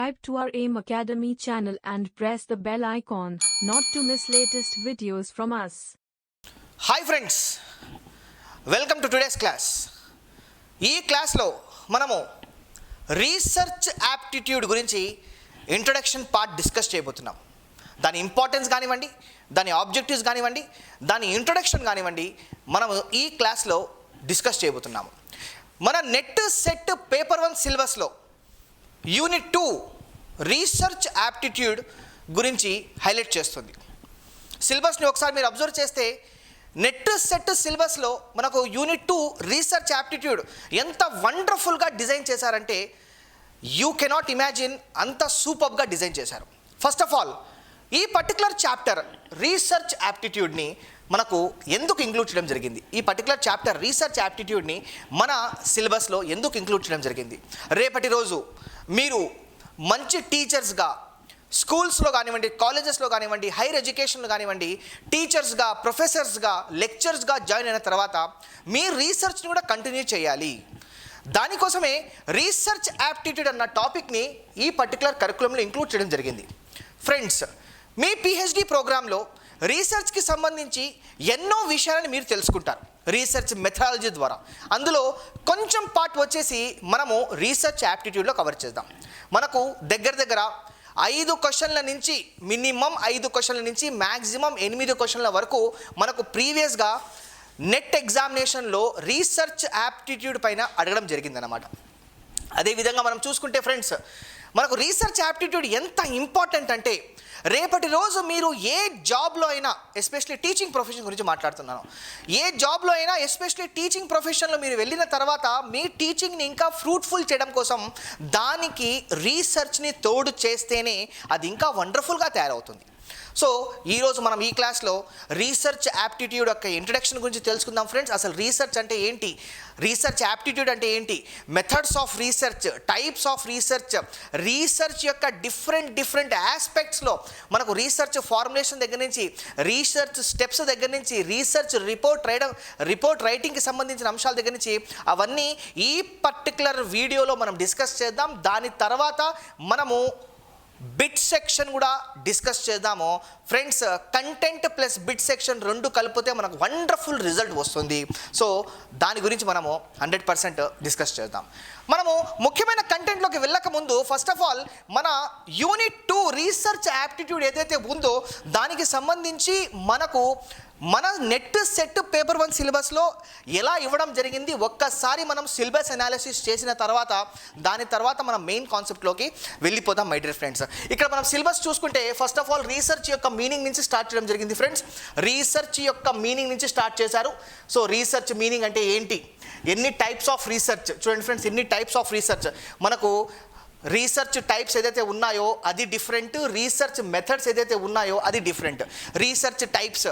Subscribe to our AIM Academy channel and press the bell icon not to miss latest videos from us. Hi friends, welcome to today's class. ఈ క్లాస్లో మనము research aptitude గురించి introduction part discuss చేయబోతున్నాం. దాని importance కానివ్వండి, దాని objectives కానివ్వండి, దాని ఇంట్రడక్షన్ కానివ్వండి, మనము ఈ క్లాస్లో డిస్కస్ చేయబోతున్నాము. మన నెట్ సెట్ పేపర్ 1 సిలబస్లో యూనిట్ 2 రీసెర్చ్ యాప్టిట్యూడ్ గురించి హైలైట్ చేస్తుంది. సిలబస్ని ఒకసారి మీరు అబ్జర్వ్ చేస్తే నెట్ సెట్ సిలబస్లో మనకు యూనిట్ 2 రీసెర్చ్ యాప్టిట్యూడ్ ఎంత వండర్ఫుల్గా డిజైన్ చేశారంటే యూ కెనాట్ ఇమాజిన్, అంత సూపర్గా డిజైన్ చేశారు. ఫస్ట్ ఆఫ్ ఆల్ ఈ పర్టికులర్ చాప్టర్ రీసెర్చ్ యాప్టిట్యూడ్ని మనకు ఎందుకు ఇంక్లూడ్ చేయడం జరిగింది, ఈ పర్టికులర్ చాప్టర్ రీసెర్చ్ యాప్టిట్యూడ్ని మన సిలబస్లో ఎందుకు ఇంక్లూడ్ చేయడం జరిగింది. రేపటి రోజు మీరు మంచి టీచర్స్గా స్కూల్స్లో కానివ్వండి, కాలేజెస్లో కానివ్వండి, హైయర్ ఎడ్యుకేషన్లో కానివ్వండి, టీచర్స్గా, ప్రొఫెసర్స్గా, లెక్చర్స్గా జాయిన్ అయిన తర్వాత మీ రీసెర్చ్ని కూడా కంటిన్యూ చేయాలి. దానికోసమే రీసెర్చ్ యాప్టిట్యూడ్ అన్న టాపిక్ని ఈ పర్టికులర్ కరికులంలో ఇంక్లూడ్ చేయడం జరిగింది. ఫ్రెండ్స్, మీ పిహెచ్డి ప్రోగ్రాంలో రీసెర్చ్కి సంబంధించి ఎన్నో విషయాలను మీరు తెలుసుకుంటారు రీసెర్చ్ మెథడాలజీ ద్వారా. అందులో కొంచెం పార్ట్ వచ్చేసి మనము రీసెర్చ్ యాప్టిట్యూడ్లో కవర్ చేద్దాం. మనకు దగ్గర 5 క్వశ్చన్ల నుంచి మినిమం 5 క్వశ్చన్ల నుంచి మ్యాక్సిమం 8 క్వశ్చన్ల వరకు మనకు ప్రీవియస్గా నెట్ ఎగ్జామినేషన్లో రీసెర్చ్ యాప్టిట్యూడ్ పైన అడగడం జరిగిందన్నమాట. అదేవిధంగా మనం చూసుకుంటే ఫ్రెండ్స్, మనకు రీసెర్చ్ యాప్టిట్యూడ్ ఎంత ఇంపార్టెంట్ అంటే రేపటి రోజు మీరు ఏ జాబ్లో అయినా, ఎస్పెషలీ టీచింగ్ ప్రొఫెషన్ గురించి మాట్లాడుతున్నాను, ఏ జాబ్లో అయినా ఎస్పెషలీ టీచింగ్ ప్రొఫెషన్లో మీరు వెళ్ళిన తర్వాత మీ టీచింగ్ని ఇంకా ఫ్రూట్ఫుల్ చేయడం కోసం దానికి రీసెర్చ్ని తోడు చేస్తేనే అది ఇంకా వండర్ఫుల్గా తయారవుతుంది. సో ఈరోజు మనం ఈ క్లాస్లో రీసెర్చ్ యాప్టిట్యూడ్ యొక్క ఇంట్రడక్షన్ గురించి తెలుసుకుందాం. ఫ్రెండ్స్, అసలు రీసెర్చ్ అంటే ఏంటి, రీసెర్చ్ యాప్టిట్యూడ్ అంటే ఏంటి, methods of research, types of research, research యొక్క డిఫరెంట్ ఆస్పెక్ట్స్లో మనకు రీసెర్చ్ ఫార్ములేషన్ దగ్గర నుంచి, రీసెర్చ్ స్టెప్స్ దగ్గర నుంచి, రీసెర్చ్ రిపోర్ట్ రైటింగ్కి సంబంధించిన అంశాల దగ్గర నుంచి అవన్నీ ఈ పర్టికులర్ వీడియోలో మనం డిస్కస్ చేద్దాం. దాని తర్వాత మనము బిట్ సెక్షన్ కూడా డిస్కస్ చేద్దాము. Friends, content plus bit section 2 కలిపితే మనకు వండర్ఫుల్ రిజల్ట్ వస్తుంది. సో దాని గురించి మనము 100% డిస్కస్ చేద్దాం. మనము ముఖ్యమైన కంటెంట్లోకి వెళ్ళక ముందు ఫస్ట్ ఆఫ్ ఆల్ మన యూనిట్ 2 రీసెర్చ్ యాప్టిట్యూడ్ ఏదైతే ఉందో దానికి సంబంధించి మన నెట్ సెట్ పేపర్ 1 సిలబస్లో ఎలా ఇవ్వడం జరిగింది ఒక్కసారి మనం సిలబస్ అనాలిసిస్ చేసిన తర్వాత దాని తర్వాత మనం మెయిన్ కాన్సెప్ట్లోకి వెళ్ళిపోతాం. మై డియర్ ఫ్రెండ్స్, ఇక్కడ మనం సిలబస్ చూసుకుంటే ఫస్ట్ ఆఫ్ ఆల్ రీసెర్చ్ యొక్క మీనింగ్ నుంచి స్టార్ట్ చేయడం జరిగింది. ఫ్రెండ్స్, రీసెర్చ్ యొక్క మీనింగ్ నుంచి స్టార్ట్ చేశారు. సో రీసెర్చ్ మీనింగ్ అంటే ఏంటి, ఎన్ని టైప్స్ ఆఫ్ రీసెర్చ్, చూడండి ఫ్రెండ్స్, ఎన్ని టైప్స్ ఆఫ్ రీసెర్చ్, మనకు రీసెర్చ్ టైప్స్ ఏదైతే ఉన్నాయో అది డిఫరెంట్, రీసెర్చ్ మెథడ్స్ ఏదైతే ఉన్నాయో అది different. Research types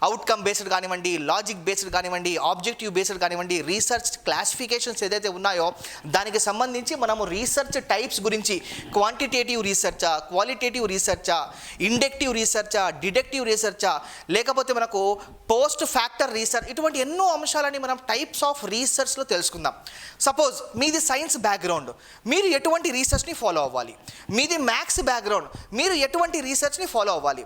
outcome based కానివ్వండి, లాజిక్ బేస్డ్ కానివ్వండి, ఆబ్జెక్టివ్ బేస్డ్ కానివ్వండి, రీసెర్చ్ క్లాసిఫికేషన్స్ ఏదైతే ఉన్నాయో దానికి సంబంధించి మనము రీసెర్చ్ టైప్స్ గురించి క్వాంటిటేటివ్ రీసెర్చా, క్వాలిటేటివ్ రీసెర్చా, ఇండక్టివ్ రీసెర్చా, డిడక్టివ్ రీసెర్చా, లేకపోతే మనకు పోస్ట్ ఫ్యాక్టర్ రీసెర్చ్, ఇటువంటి ఎన్నో అంశాలని మనం టైప్స్ ఆఫ్ రీసెర్చ్లో తెలుసుకుందాం. సపోజ్ మీది సైన్స్ బ్యాక్గ్రౌండ్, మీరు ఎటువంటి రీసెర్చ్ని ఫాలో అవ్వాలి, మీది మ్యాథ్స్ బ్యాక్గ్రౌండ్, మీరు ఎటువంటి రీసెర్చ్ని ఫాలో అవ్వాలి,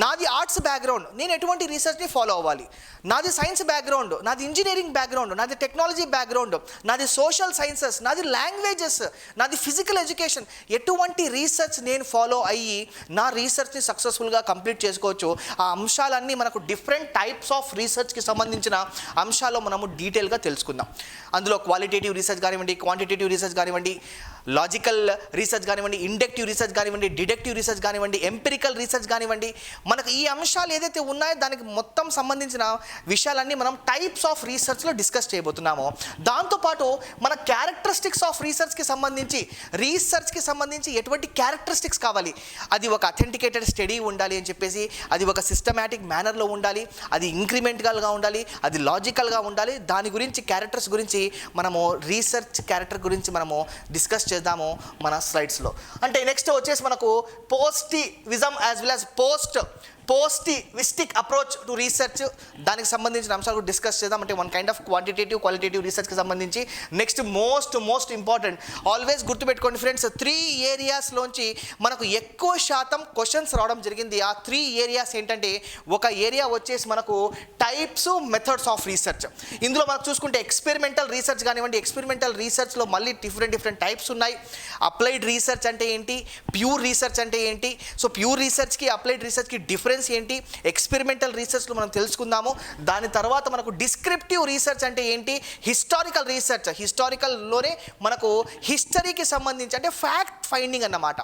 నాది ఆర్ట్స్ బ్యాక్గ్రౌండ్, నేను ఎటువంటి రీసెర్చ్ని ఫాలో అవ్వాలి, నాది సైన్స్ బ్యాక్గ్రౌండ్, నాది ఇంజనీరింగ్ బ్యాక్గ్రౌండ్, నాది టెక్నాలజీ బ్యాక్గ్రౌండ్, నాది సోషల్ సైన్సెస్, నాది లాంగ్వేజెస్, నాది ఫిజికల్ ఎడ్యుకేషన్, ఎటువంటి రీసెర్చ్ నేను ఫాలో అయ్యి నా రీసెర్చ్ని సక్సెస్ఫుల్గా కంప్లీట్ చేసుకోవచ్చు. ఆ అంశాలన్నీ మనకు డిఫరెంట్ టైప్స్ ఆఫ్ రీసెర్చ్కి సంబంధించిన అంశాల్లో మనము డీటెయిల్గా తెలుసుకుందాం. అందులో క్వాలిటేటివ్ రీసెర్చ్ కానివ్వండి, క్వాంటిటేటివ్ రీసెర్చ్ కానివ్వండి, లాజికల్ రీసెర్చ్ కానివ్వండి, ఇండక్టివ్ రీసెర్చ్ కానివ్వండి, డిడక్టివ్ రీసెర్చ్ కానివ్వండి, ఎంపిరికల్ రీసెర్చ్ కానివ్వండి, మనకు ఈ అంశాలు ఏదైతే ఉన్నాయో దానికి మొత్తం సంబంధించిన విషయాలన్నీ మనం టైప్స్ ఆఫ్ రీసెర్చ్లో డిస్కస్ చేయబోతున్నాము. దాంతోపాటు మన క్యారెక్టరిస్టిక్స్ ఆఫ్ రీసెర్చ్కి సంబంధించి ఎటువంటి క్యారెక్టరిస్టిక్స్ కావాలి, అది ఒక అథెంటికేటెడ్ స్టడీ ఉండాలి అని చెప్పేసి, అది ఒక సిస్టమాటిక్ మేనర్లో ఉండాలి, అది ఇంక్రిమెంటల్గా ఉండాలి, అది లాజికల్గా ఉండాలి. దాని గురించి క్యారెక్టర్స్ గురించి మనము రీసెర్చ్ క్యారెక్టర్ గురించి మనము డిస్కస్ చేద్దాము మన స్లైడ్స్లో. అంటే నెక్స్ట్ వచ్చేసి మనకు positivism as well as post positivistic approach to research, దానికి సంబంధించిన అంశాలు డిస్కస్ చేద్దాం. అంటే one kind of quantitative qualitative రీసెర్చ్కి సంబంధించి. నెక్స్ట్ మోస్ట్ ఇంపార్టెంట్, ఆల్వేస్ గుర్తుపెట్టుకోండి ఫ్రెండ్స్, 3 ఏరియాస్లోంచి మనకు ఎక్కువ శాతం క్వశ్చన్స్ రావడం జరిగింది. ఆ 3 ఏరియాస్ ఏంటంటే, ఒక ఏరియా వచ్చేసి మనకు టైప్స్ మెథడ్స్ ఆఫ్ రీసెర్చ్. ఇందులో మనకు చూసుకుంటే ఎక్స్పెరిమెంటల్ రీసెర్చ్ కానివ్వండి, ఎక్స్పెరిమెంటల్ రీసెర్చ్లో మళ్ళీ డిఫరెంట్ టైప్స్ ఉన్నాయి. అప్లైడ్ రీసెర్చ్ అంటే ఏంటి, ప్యూర్ రీసెర్చ్ అంటే ఏంటి, సో ప్యూర్ రీసెర్చ్కి అప్లైడ్ రీసెర్చ్కి డిఫరెన్స్ ఏంటి, ఎక్స్పెరిమెంటల్ రీసెర్చ్లో మనం తెలుసుకుందాము. దాని తర్వాత మనకు డిస్క్రిప్టివ్ రీసెర్చ్ అంటే ఏంటి, హిస్టారికల్ రీసెర్చ్, హిస్టారికల్లోనే మనకు హిస్టరీకి సంబంధించి అంటే ఫ్యాక్ట్ ఫైండింగ్ అన్నమాట.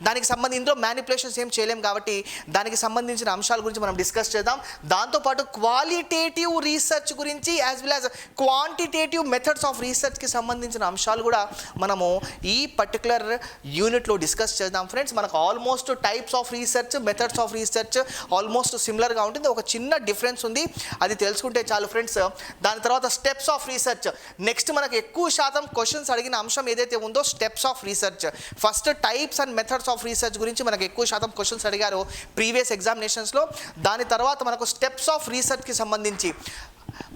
దానికి సంబంధించి ఇందులో మ్యానిపులేషన్స్ ఏం చేయలేం కాబట్టి దానికి సంబంధించిన అంశాల గురించి మనం డిస్కస్ చేద్దాం. దాంతోపాటు క్వాలిటేటివ్ రీసెర్చ్ గురించి as well as quantitative methods of రీసెర్చ్కి సంబంధించిన అంశాలు కూడా మనము ఈ పర్టికులర్ యూనిట్లో డిస్కస్ చేద్దాం ఫ్రెండ్స్. మనకు almost types of research, methods of research almost సిమిలర్గా ఉంటుంది. ఒక చిన్న డిఫరెన్స్ ఉంది, అది తెలుసుకుంటే చాలు ఫ్రెండ్స్. దాని తర్వాత స్టెప్స్ ఆఫ్ రీసెర్చ్. నెక్స్ట్ మనకు ఎక్కువ శాతం క్వశ్చన్స్ అడిగిన అంశం ఏదైతే ఉందో steps of research. First types and methods of research గురించి మనకు ఎక్కువ శాతం క్వశ్చన్స్ అడిగారు ప్రీవియస్ ఎగ్జామినేషన్స్లో. దాని తర్వాత మనకు స్టెప్స్ ఆఫ్ రీసెర్చ్కి సంబంధించి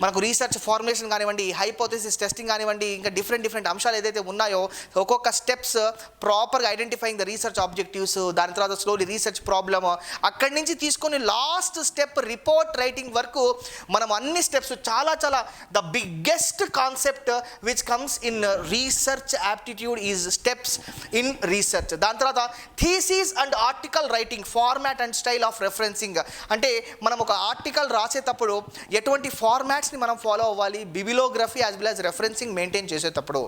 మనకు రీసెర్చ్ ఫార్ములేషన్ కానివ్వండి, హైపోథెసిస్ టెస్టింగ్ కానివ్వండి, ఇంకా డిఫరెంట్ అంశాలు ఏదైతే ఉన్నాయో ఒక్కొక్క స్టెప్స్ ప్రాపర్గా ఐడెంటిఫైయింగ్ ద రీసెర్చ్ ఆబ్జెక్టివ్స్, దాని తర్వాత స్లోలీ రీసెర్చ్ ప్రాబ్లమ్, అక్కడి నుంచి తీసుకొని లాస్ట్ స్టెప్ రిపోర్ట్ రైటింగ్ వరకు మనం అన్ని స్టెప్స్ చాలా the biggest concept which comes in research aptitude is steps in research. దాని తర్వాత thesis and article writing, format and style of referencing. అంటే మనం ఒక ఆర్టికల్ రాసేటప్పుడు ఎటువంటి ఫార్మాట్స్ని మనం ఫాలో అవ్వాలి, bibliography as well as referencing maintain చేసేటప్పుడు.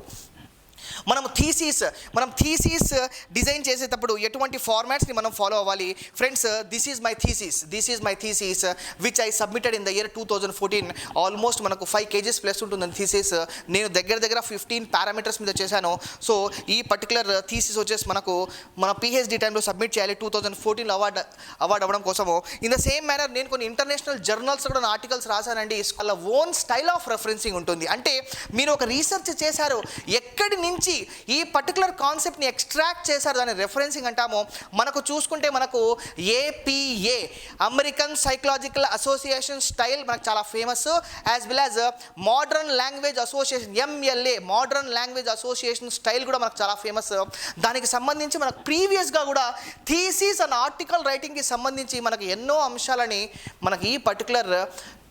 మనం థీసిస్ డిజైన్ చేసేటప్పుడు ఎటువంటి ఫార్మాట్స్ని మనం ఫాలో అవ్వాలి friends. This is my thesis which I submitted in the year 2014. Almost మనకు 5 kgs ప్లస్ ఉంటుందని థీసిస్. నేను దగ్గర 15 పారామీటర్స్ మీద చేశాను. సో ఈ పర్టికులర్ థీసిస్ వచ్చేసి మన PhD టైంలో సబ్మిట్ చేయాలి 2014 అవార్డ్ అవ్వడం కోసము. ఇన్ ద సేమ్ మేనర్ నేను కొన్ని ఇంటర్నేషనల్ జర్నల్స్ కూడా ఆర్టికల్స్ రాశానండి. వాళ్ళ ఓన్ స్టైల్ ఆఫ్ రెఫరెన్సింగ్ ఉంటుంది. అంటే మీరు ఒక రీసెర్చ్ చేశారు, ఎక్కడి నుంచి ఈ పర్టికులర్ కాన్సెప్ట్ని ఎక్స్ట్రాక్ట్ చేశారు, దాన్ని రెఫరెన్సింగ్ అంటాము. మనకు చూసుకుంటే మనకు APA American psychological association style మనకు చాలా famous, as well as modern language association MLA modern language association style కూడా మనకు చాలా ఫేమస్. దానికి సంబంధించి మనకు ప్రీవియస్గా కూడా థీసిస్ అండ్ ఆర్టికల్ రైటింగ్కి సంబంధించి మనకు ఎన్నో అంశాలని మనకి ఈ పర్టికులర్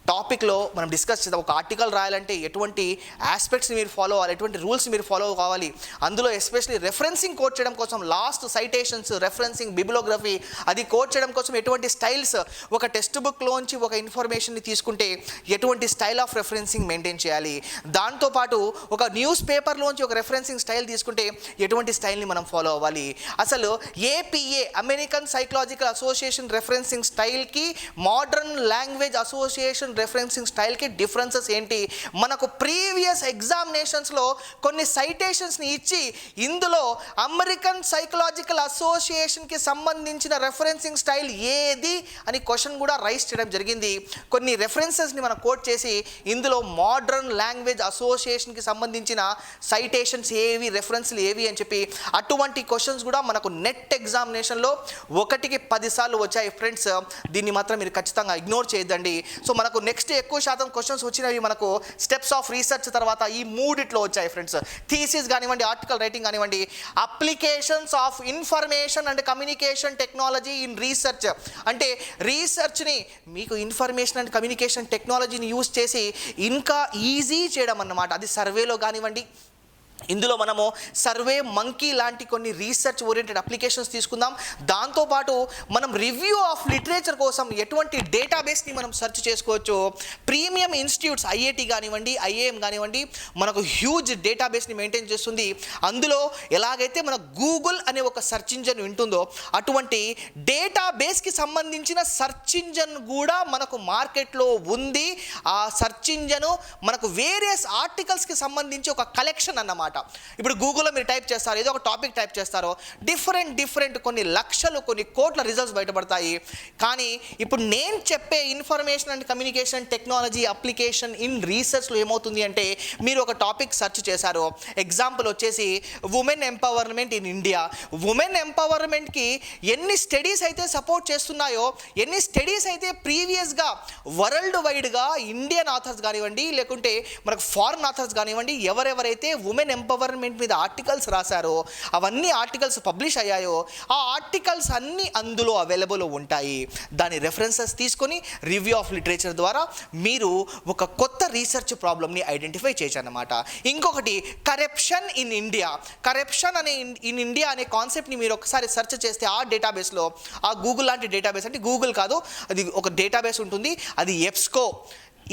టాపిక్లో మనం డిస్కస్ చేద్దాం. ఒక ఆర్టికల్ రాయాలంటే ఎటువంటి ఆస్పెక్ట్స్ని మీరు ఫాలో అవ్వాలి, ఎటువంటి రూల్స్ మీరు ఫాలో కావాలి, అందులో ఎస్పెషల్లీ రెఫరెన్సింగ్ కోట్ చేయడం కోసం లాస్ట్ సైటేషన్స్, రెఫరెన్సింగ్, బిబిలోగ్రఫీ అది కోట్ చేయడం కోసం ఎటువంటి స్టైల్స్, ఒక టెక్స్ట్ బుక్లోంచి ఒక ఇన్ఫర్మేషన్ని తీసుకుంటే ఎటువంటి స్టైల్ ఆఫ్ రెఫరెన్సింగ్ మెయింటైన్ చేయాలి, దాంతోపాటు ఒక న్యూస్ పేపర్లోంచి ఒక రెఫరెన్సింగ్ స్టైల్ తీసుకుంటే ఎటువంటి స్టైల్ని మనం ఫాలో అవ్వాలి. అసలు APA American psychological association referencing స్టైల్కి మోడర్న్ లాంగ్వేజ్ అసోసియేషన్ రెఫరెన్సింగ్ స్టైల్కి డిఫరెన్సెస్ ఏంటి, మనకు ప్రీవియస్ ఎగ్జామినేషన్స్లో కొన్ని సైటేషన్స్ని ఇచ్చి ఇందులో అమెరికన్ సైకలాజికల్ అసోసియేషన్కి సంబంధించిన రెఫరెన్సింగ్ స్టైల్ ఏది అని క్వశ్చన్ కూడా రైస్ చేయడం జరిగింది. కొన్ని రెఫరెన్సెస్ని మనం కోట్ చేసి ఇందులో మోడర్న్ లాంగ్వేజ్ అసోసియేషన్కి సంబంధించిన సైటేషన్స్ ఏవి, రెఫరెన్స్లు ఏవి అని చెప్పి అటువంటి క్వశ్చన్స్ కూడా మనకు నెట్ ఎగ్జామినేషన్లో 1కి 10 సార్లు వచ్చాయి ఫ్రెండ్స్. దీన్ని మాత్రం మీరు ఖచ్చితంగా ఇగ్నోర్ చేయొద్దండి. సో మనకు నెక్స్ట్ ఎక్కువ శాతం క్వశ్చన్స్ వచ్చినవి మనకు స్టెప్స్ ఆఫ్ రీసెర్చ్ తర్వాత ఈ మూడిట్లో వచ్చాయి ఫ్రెండ్స్. థీసిస్ కానివ్వండి, ఆర్టికల్ రైటింగ్ కానివ్వండి, applications of information and communication technology in research. అంటే రీసెర్చ్ని మీకు ఇన్ఫర్మేషన్ అండ్ కమ్యూనికేషన్ టెక్నాలజీని యూజ్ చేసి ఇంకా ఈజీ చేయడం అన్నమాట. అది సర్వేలో కానివ్వండి, ఇందులో మనము సర్వే మంకీ లాంటి కొన్ని రీసెర్చ్ ఓరియంటెడ్ అప్లికేషన్స్ తీసుకుందాం. దాంతోపాటు మనం రివ్యూ ఆఫ్ లిటరేచర్ కోసం ఎటువంటి డేటాబేస్ని మనం సెర్చ్ చేసుకోవచ్చు. ప్రీమియం ఇన్స్టిట్యూట్స్ IIT కానివ్వండి, IIM కానివ్వండి మనకు హ్యూజ్ డేటాబేస్ని మెయింటైన్ చేస్తుంది. అందులో ఎలాగైతే మన గూగుల్ అనే ఒక సెర్చ్ ఇంజన్ ఉంటుందో అటువంటి డేటాబేస్కి సంబంధించిన సెర్చ్ ఇంజన్ కూడా మనకు మార్కెట్లో ఉంది. ఆ సెర్చ్ ఇంజన్ మనకు వేరియస్ ఆర్టికల్స్కి సంబంధించి ఒక కలెక్షన్ అన్నమాట. ఇప్పుడు గూగుల్లో మీరు టైప్ చేస్తారు, ఏదో ఒక టాపిక్ టైప్ చేస్తారో డిఫరెంట్ కొన్ని లక్షలు కొన్ని కోట్ల రిజల్ట్స్ బయటపడతాయి. కానీ ఇప్పుడు నేను చెప్పే information and communication technology application in రీసెర్చ్లో ఏమవుతుంది అంటే, మీరు ఒక టాపిక్ సెర్చ్ చేశారు, ఎగ్జాంపుల్ వచ్చేసి women empowerment in India. Women ఎంపవర్మెంట్కి ఎన్ని స్టడీస్ అయితే సపోర్ట్ చేస్తున్నాయో, ఎన్ని స్టడీస్ అయితే ప్రీవియస్గా వరల్డ్ వైడ్గా ఇండియన్ ఆథర్స్ కానివ్వండి, లేకుంటే మనకు ఫారిన్ ఆథర్స్ కానివ్వండి, ఎవరెవరైతే ఉమెన్ ఎంపవర్మెంట్ మీద ఆర్టికల్స్ రాశారో, అవన్నీ ఆర్టికల్స్ పబ్లిష్ అయ్యాయో, ఆ ఆర్టికల్స్ అన్నీ అందులో అవైలబుల్ ఉంటాయి. దాని రెఫరెన్సెస్ తీసుకొని రివ్యూ ఆఫ్ లిటరేచర్ ద్వారా మీరు ఒక కొత్త రీసెర్చ్ ప్రాబ్లమ్ని ఐడెంటిఫై చేయొచ్చు అన్నమాట. ఇంకొకటి కరప్షన్ ఇన్ ఇండియా. కరప్షన్ అనే ఇన్ ఇండియా అనే కాన్సెప్ట్ని మీరు ఒకసారి సెర్చ్ చేస్తే ఆ డేటాబేస్లో, ఆ గూగుల్ లాంటి డేటాబేస్, అంటే గూగుల్ కాదు, అది ఒక డేటాబేస్ ఉంటుంది, అది ఎప్స్కో,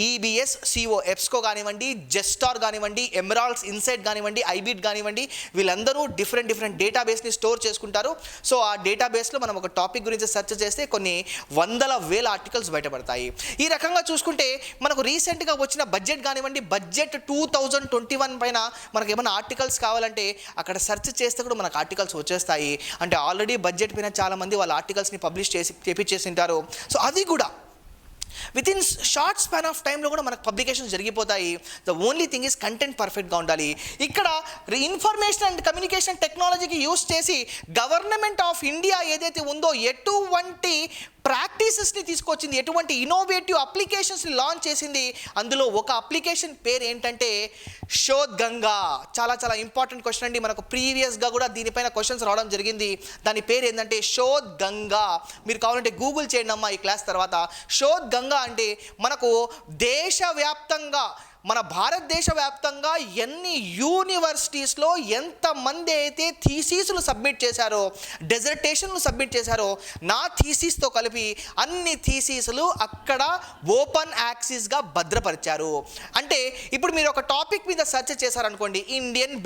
EBSCO ఎప్స్కో కానివ్వండి, జెస్టార్ కానివ్వండి, ఎమరాల్డ్స్ ఇన్సైట్ కానివ్వండి, ఐబిట్ కానివ్వండి, వీళ్ళందరూ డిఫరెంట్ డేటాబేస్ని స్టోర్ చేసుకుంటారు. సో ఆ డేటాబేస్లో మనం ఒక టాపిక్ గురించి సెర్చ్ చేస్తే కొన్ని వందల వేల ఆర్టికల్స్ బయటపడతాయి. ఈ రకంగా చూసుకుంటే మనకు రీసెంట్గా వచ్చిన బడ్జెట్ కానివ్వండి, బడ్జెట్ 2021 పైన మనకు ఏమైనా ఆర్టికల్స్ కావాలంటే అక్కడ సెర్చ్ చేస్తే కూడా మనకు ఆర్టికల్స్ వచ్చేస్తాయి. అంటే ఆల్రెడీ బడ్జెట్ పైన చాలామంది వాళ్ళ ఆర్టికల్స్ని పబ్లిష్ చేపించేసి ఉంటారు. సో అది కూడా with in short span of టైంలో కూడా మనకు పబ్లికేషన్స్ జరిగిపోతాయి. The only thing is content పర్ఫెక్ట్గా ఉండాలి. ఇక్కడ ఇన్ఫర్మేషన్ అండ్ కమ్యూనికేషన్ టెక్నాలజీకి యూస్ చేసి గవర్నమెంట్ ఆఫ్ ఇండియా ఏదైతే ఉందో ఎటువంటి ప్రాక్టీసెస్ని తీసుకొచ్చింది, ఎటువంటి ఇన్నోవేటివ్ అప్లికేషన్స్ని లాంచ్ చేసింది. అందులో ఒక అప్లికేషన్ పేరు ఏంటంటే శోధ్ గంగా. చాలా ఇంపార్టెంట్ క్వశ్చన్ అండి, మనకు ప్రీవియస్గా కూడా దీనిపైన క్వశ్చన్స్ రావడం జరిగింది. దాని పేరు ఏంటంటే శోధ్ గంగా. మీరు కావాలంటే గూగుల్ చేయండి అమ్మా ఈ క్లాస్ తర్వాత. శోధ్ గంగా అంటే మనకు దేశవ్యాప్తంగా, మన భారతదేశ వ్యాప్తంగా ఎన్ని యూనివర్సిటీస్లో ఎంతమంది అయితే థీసీస్లు సబ్మిట్ చేశారో, డెజర్టేషన్లు సబ్మిట్ చేశారో, నా థీసీస్తో కలిపి అన్ని థీసీస్లు అక్కడ ఓపెన్ యాక్సెస్గా భద్రపరిచారు. అంటే ఇప్పుడు మీరు ఒక టాపిక్ మీద సెర్చ్ చేశారనుకోండి, ఇండియన్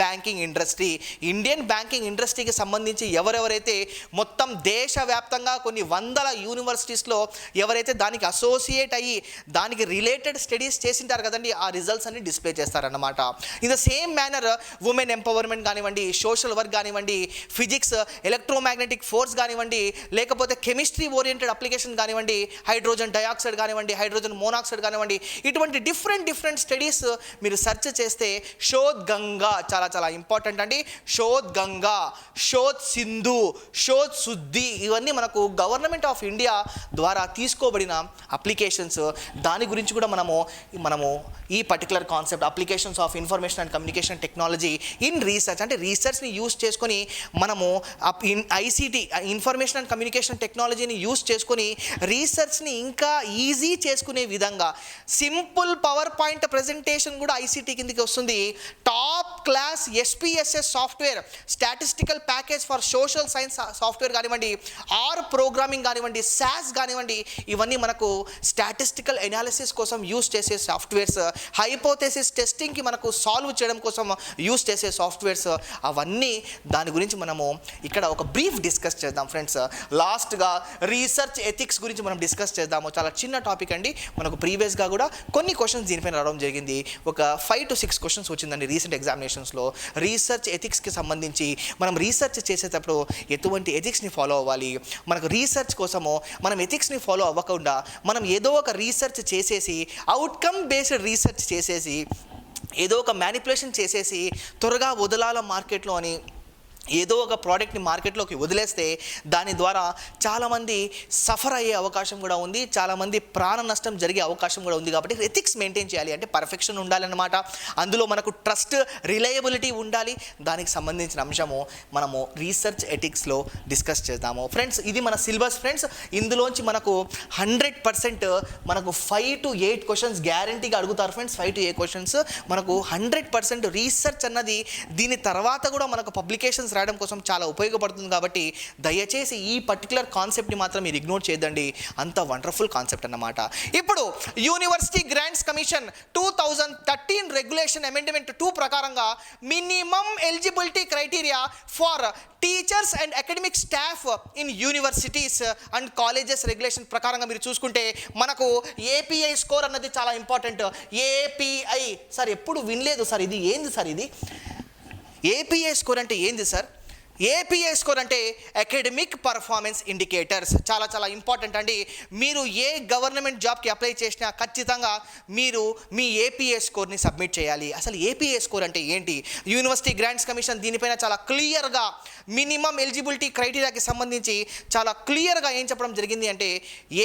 బ్యాంకింగ్ ఇండస్ట్రీకి సంబంధించి ఎవరెవరైతే మొత్తం దేశవ్యాప్తంగా కొన్ని వందల యూనివర్సిటీస్లో ఎవరైతే దానికి అసోసియేట్ అయ్యి దానికి రిలేటెడ్ స్టడీస్ చేసింటారు కదండి, ఆ రిజల్ట్స్ అన్ని డిస్ప్లే చేస్తారన్నమాట. In the same manner women empowerment కానివ్వండి, సోషల్ వర్క్ కానివ్వండి, ఫిజిక్స్, ఎలక్ట్రోమాగ్నెటిక్ ఫోర్స్ కానివ్వండి, లేకపోతే కెమిస్ట్రీ ఓరియంటెడ్ అప్లికేషన్ కానివ్వండి, హైడ్రోజన్ డయాక్సైడ్ కానివ్వండి, హైడ్రోజన్ మోనాక్సైడ్ కానివ్వండి, ఇటువంటి డిఫరెంట్ స్టడీస్ మీరు సెర్చ్ చేస్తే శోధ్ గంగా చాలా ఇంపార్టెంట్ అండి. శోధ్ గంగా, శోధ్ సింధు, శోధ్ శుద్ధి, ఇవన్నీ మనకు గవర్నమెంట్ ఆఫ్ ఇండియా ద్వారా తీసుకోబడిన అప్లికేషన్స్. దాని గురించి కూడా మనము ఈ particular concept applications of information and communication technology in research, అంటే రీసెర్చ్ని యూస్ చేసుకొని మనము ఐసీటీ ఇన్ఫర్మేషన్ అండ్ కమ్యూనికేషన్ టెక్నాలజీని యూస్ చేసుకొని రీసెర్చ్ని ఇంకా ఈజీ చేసుకునే విధంగా సింపుల్ పవర్ పాయింట్ ప్రజెంటేషన్ కూడా ఐసీటీ కిందకి వస్తుంది. Top class SPSS software, statistical package for social science software కానివ్వండి, ఆర్ ప్రోగ్రామింగ్ కానివ్వండి, SAS కానివ్వండి, ఇవన్నీ మనకు స్టాటిస్టికల్ ఎనాలిసిస్ కోసం యూస్ చేసే సాఫ్ట్వేర్స్, హైపోథెసిస్ టెస్టింగ్కి మనకు సాల్వ్ చేయడం కోసం యూస్ చేసే సాఫ్ట్వేర్స్, అవన్నీ దాని గురించి మనము ఇక్కడ ఒక బ్రీఫ్ డిస్కస్ చేద్దాం ఫ్రెండ్స్. లాస్ట్గా రీసెర్చ్ ఎథిక్స్ గురించి మనం డిస్కస్ చేద్దాము. చాలా చిన్న టాపిక్ అండి, మనకు ప్రీవియస్గా కూడా కొన్ని క్వశ్చన్స్ దీనిపైన రావడం జరిగింది. ఒక 5 to 6 క్వశ్చన్స్ వచ్చిందండి రీసెంట్ ఎగ్జామినేషన్స్లో. రీసెర్చ్ ఎథిక్స్కి సంబంధించి మనం రీసెర్చ్ చేసేటప్పుడు ఎటువంటి ఎథిక్స్ని ఫాలో అవ్వాలి, మనకు రీసెర్చ్ కోసము మనం ఎథిక్స్ని ఫాలో అవ్వకుండా మనం ఏదో ఒక రీసెర్చ్ చేసేసి అవుట్కమ్ బేస్డ్ రీసెర్చ్ చేసేసి ఏదో ఒక మ్యానిపులేషన్ చేసేసి త్వరగా వదలాల మార్కెట్లో అని ఏదో ఒక ప్రోడక్ట్ని మార్కెట్లోకి వదిలేస్తే దాని ద్వారా చాలామంది సఫర్ అయ్యే అవకాశం కూడా ఉంది, చాలామంది ప్రాణ నష్టం జరిగే అవకాశం కూడా ఉంది. కాబట్టి ఎథిక్స్ మెయింటైన్ చేయాలి అంటే పర్ఫెక్షన్ ఉండాలన్నమాట. అందులో మనకు ట్రస్ట్, రిలయబిలిటీ ఉండాలి. దానికి సంబంధించిన అంశము మనము రీసెర్చ్ ఎథిక్స్లో డిస్కస్ చేద్దాము ఫ్రెండ్స్. ఇది మన సిలబస్ ఫ్రెండ్స్. ఇందులోంచి మనకు 100% మనకు 5 to 8 క్వశ్చన్స్ గ్యారంటీగా అడుగుతారు ఫ్రెండ్స్. 5 to 8 క్వశ్చన్స్ మనకు 100% రీసెర్చ్ అన్నది దీని తర్వాత కూడా మనకు పబ్లికేషన్స్ రాయడం కోసం చాలా ఉపయోగపడుతుంది. కాబట్టి దయచేసి ఈ పర్టికులర్ కాన్సెప్ట్ని మాత్రం మీరు ఇగ్నోర్ చేయదండి, అంత వండర్ఫుల్ కాన్సెప్ట్ అన్నమాట. ఇప్పుడు university grants commission 2013 regulation amendment 2 ప్రకారంగా minimum eligibility criteria for teachers and academic staff in universities and colleges regulation ప్రకారంగా మీరు చూసుకుంటే మనకు ఏపీఐ స్కోర్ అన్నది చాలా ఇంపార్టెంట్. ఏపీఐ సార్ ఎప్పుడు వినలేదు సార్, ఇది ఏంది సార్? ఇది ఏపీఏ స్కోర్ అంటే ఏంది సార్? ఏపీఏ స్కోర్ అంటే అకాడమిక్ పర్ఫార్మెన్స్ ఇండికేటర్స్. చాలా చాలా ఇంపార్టెంట్ అండి. మీరు ఏ గవర్నమెంట్ జాబ్కి అప్లై చేసినా ఖచ్చితంగా మీరు మీ ఏపీఏ స్కోర్ని సబ్మిట్ చేయాలి. అసలు ఏపీఏ స్కోర్ అంటే ఏంటి? యూనివర్సిటీ గ్రాంట్స్ కమిషన్ దీనిపైన చాలా క్లియర్గా మినిమం ఎలిజిబిలిటీ క్రైటీరియాకి సంబంధించి చాలా క్లియర్గా ఏం చెప్పడం జరిగింది అంటే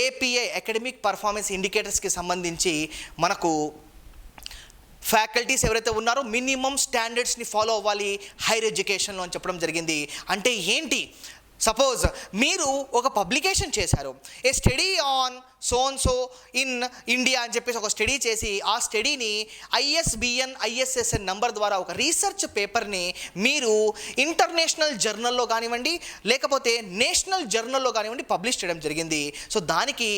ఏపీఏ అకాడమిక్ పర్ఫార్మెన్స్ ఇండికేటర్స్కి సంబంధించి మనకు ఫ్యాకల్టీస్ ఎవరైతే ఉన్నారో మినిమం స్టాండర్డ్స్ని ఫాలో అవ్వాలి హైయర్ ఎడ్యుకేషన్లో అని చెప్పడం జరిగింది. అంటే ఏంటి? సపోజ్ మీరు ఒక పబ్లికేషన్ చేశారు, a study on so in India అని చెప్పేసి ఒక స్టడీ చేసి ఆ స్టడీని ISBN ISSN నంబర్ ద్వారా ఒక రీసెర్చ్ పేపర్ని మీరు ఇంటర్నేషనల్ జర్నల్లో కానివ్వండి లేకపోతే నేషనల్ జర్నల్లో కానివ్వండి పబ్లిష్ చేయడం జరిగింది. సో దానికి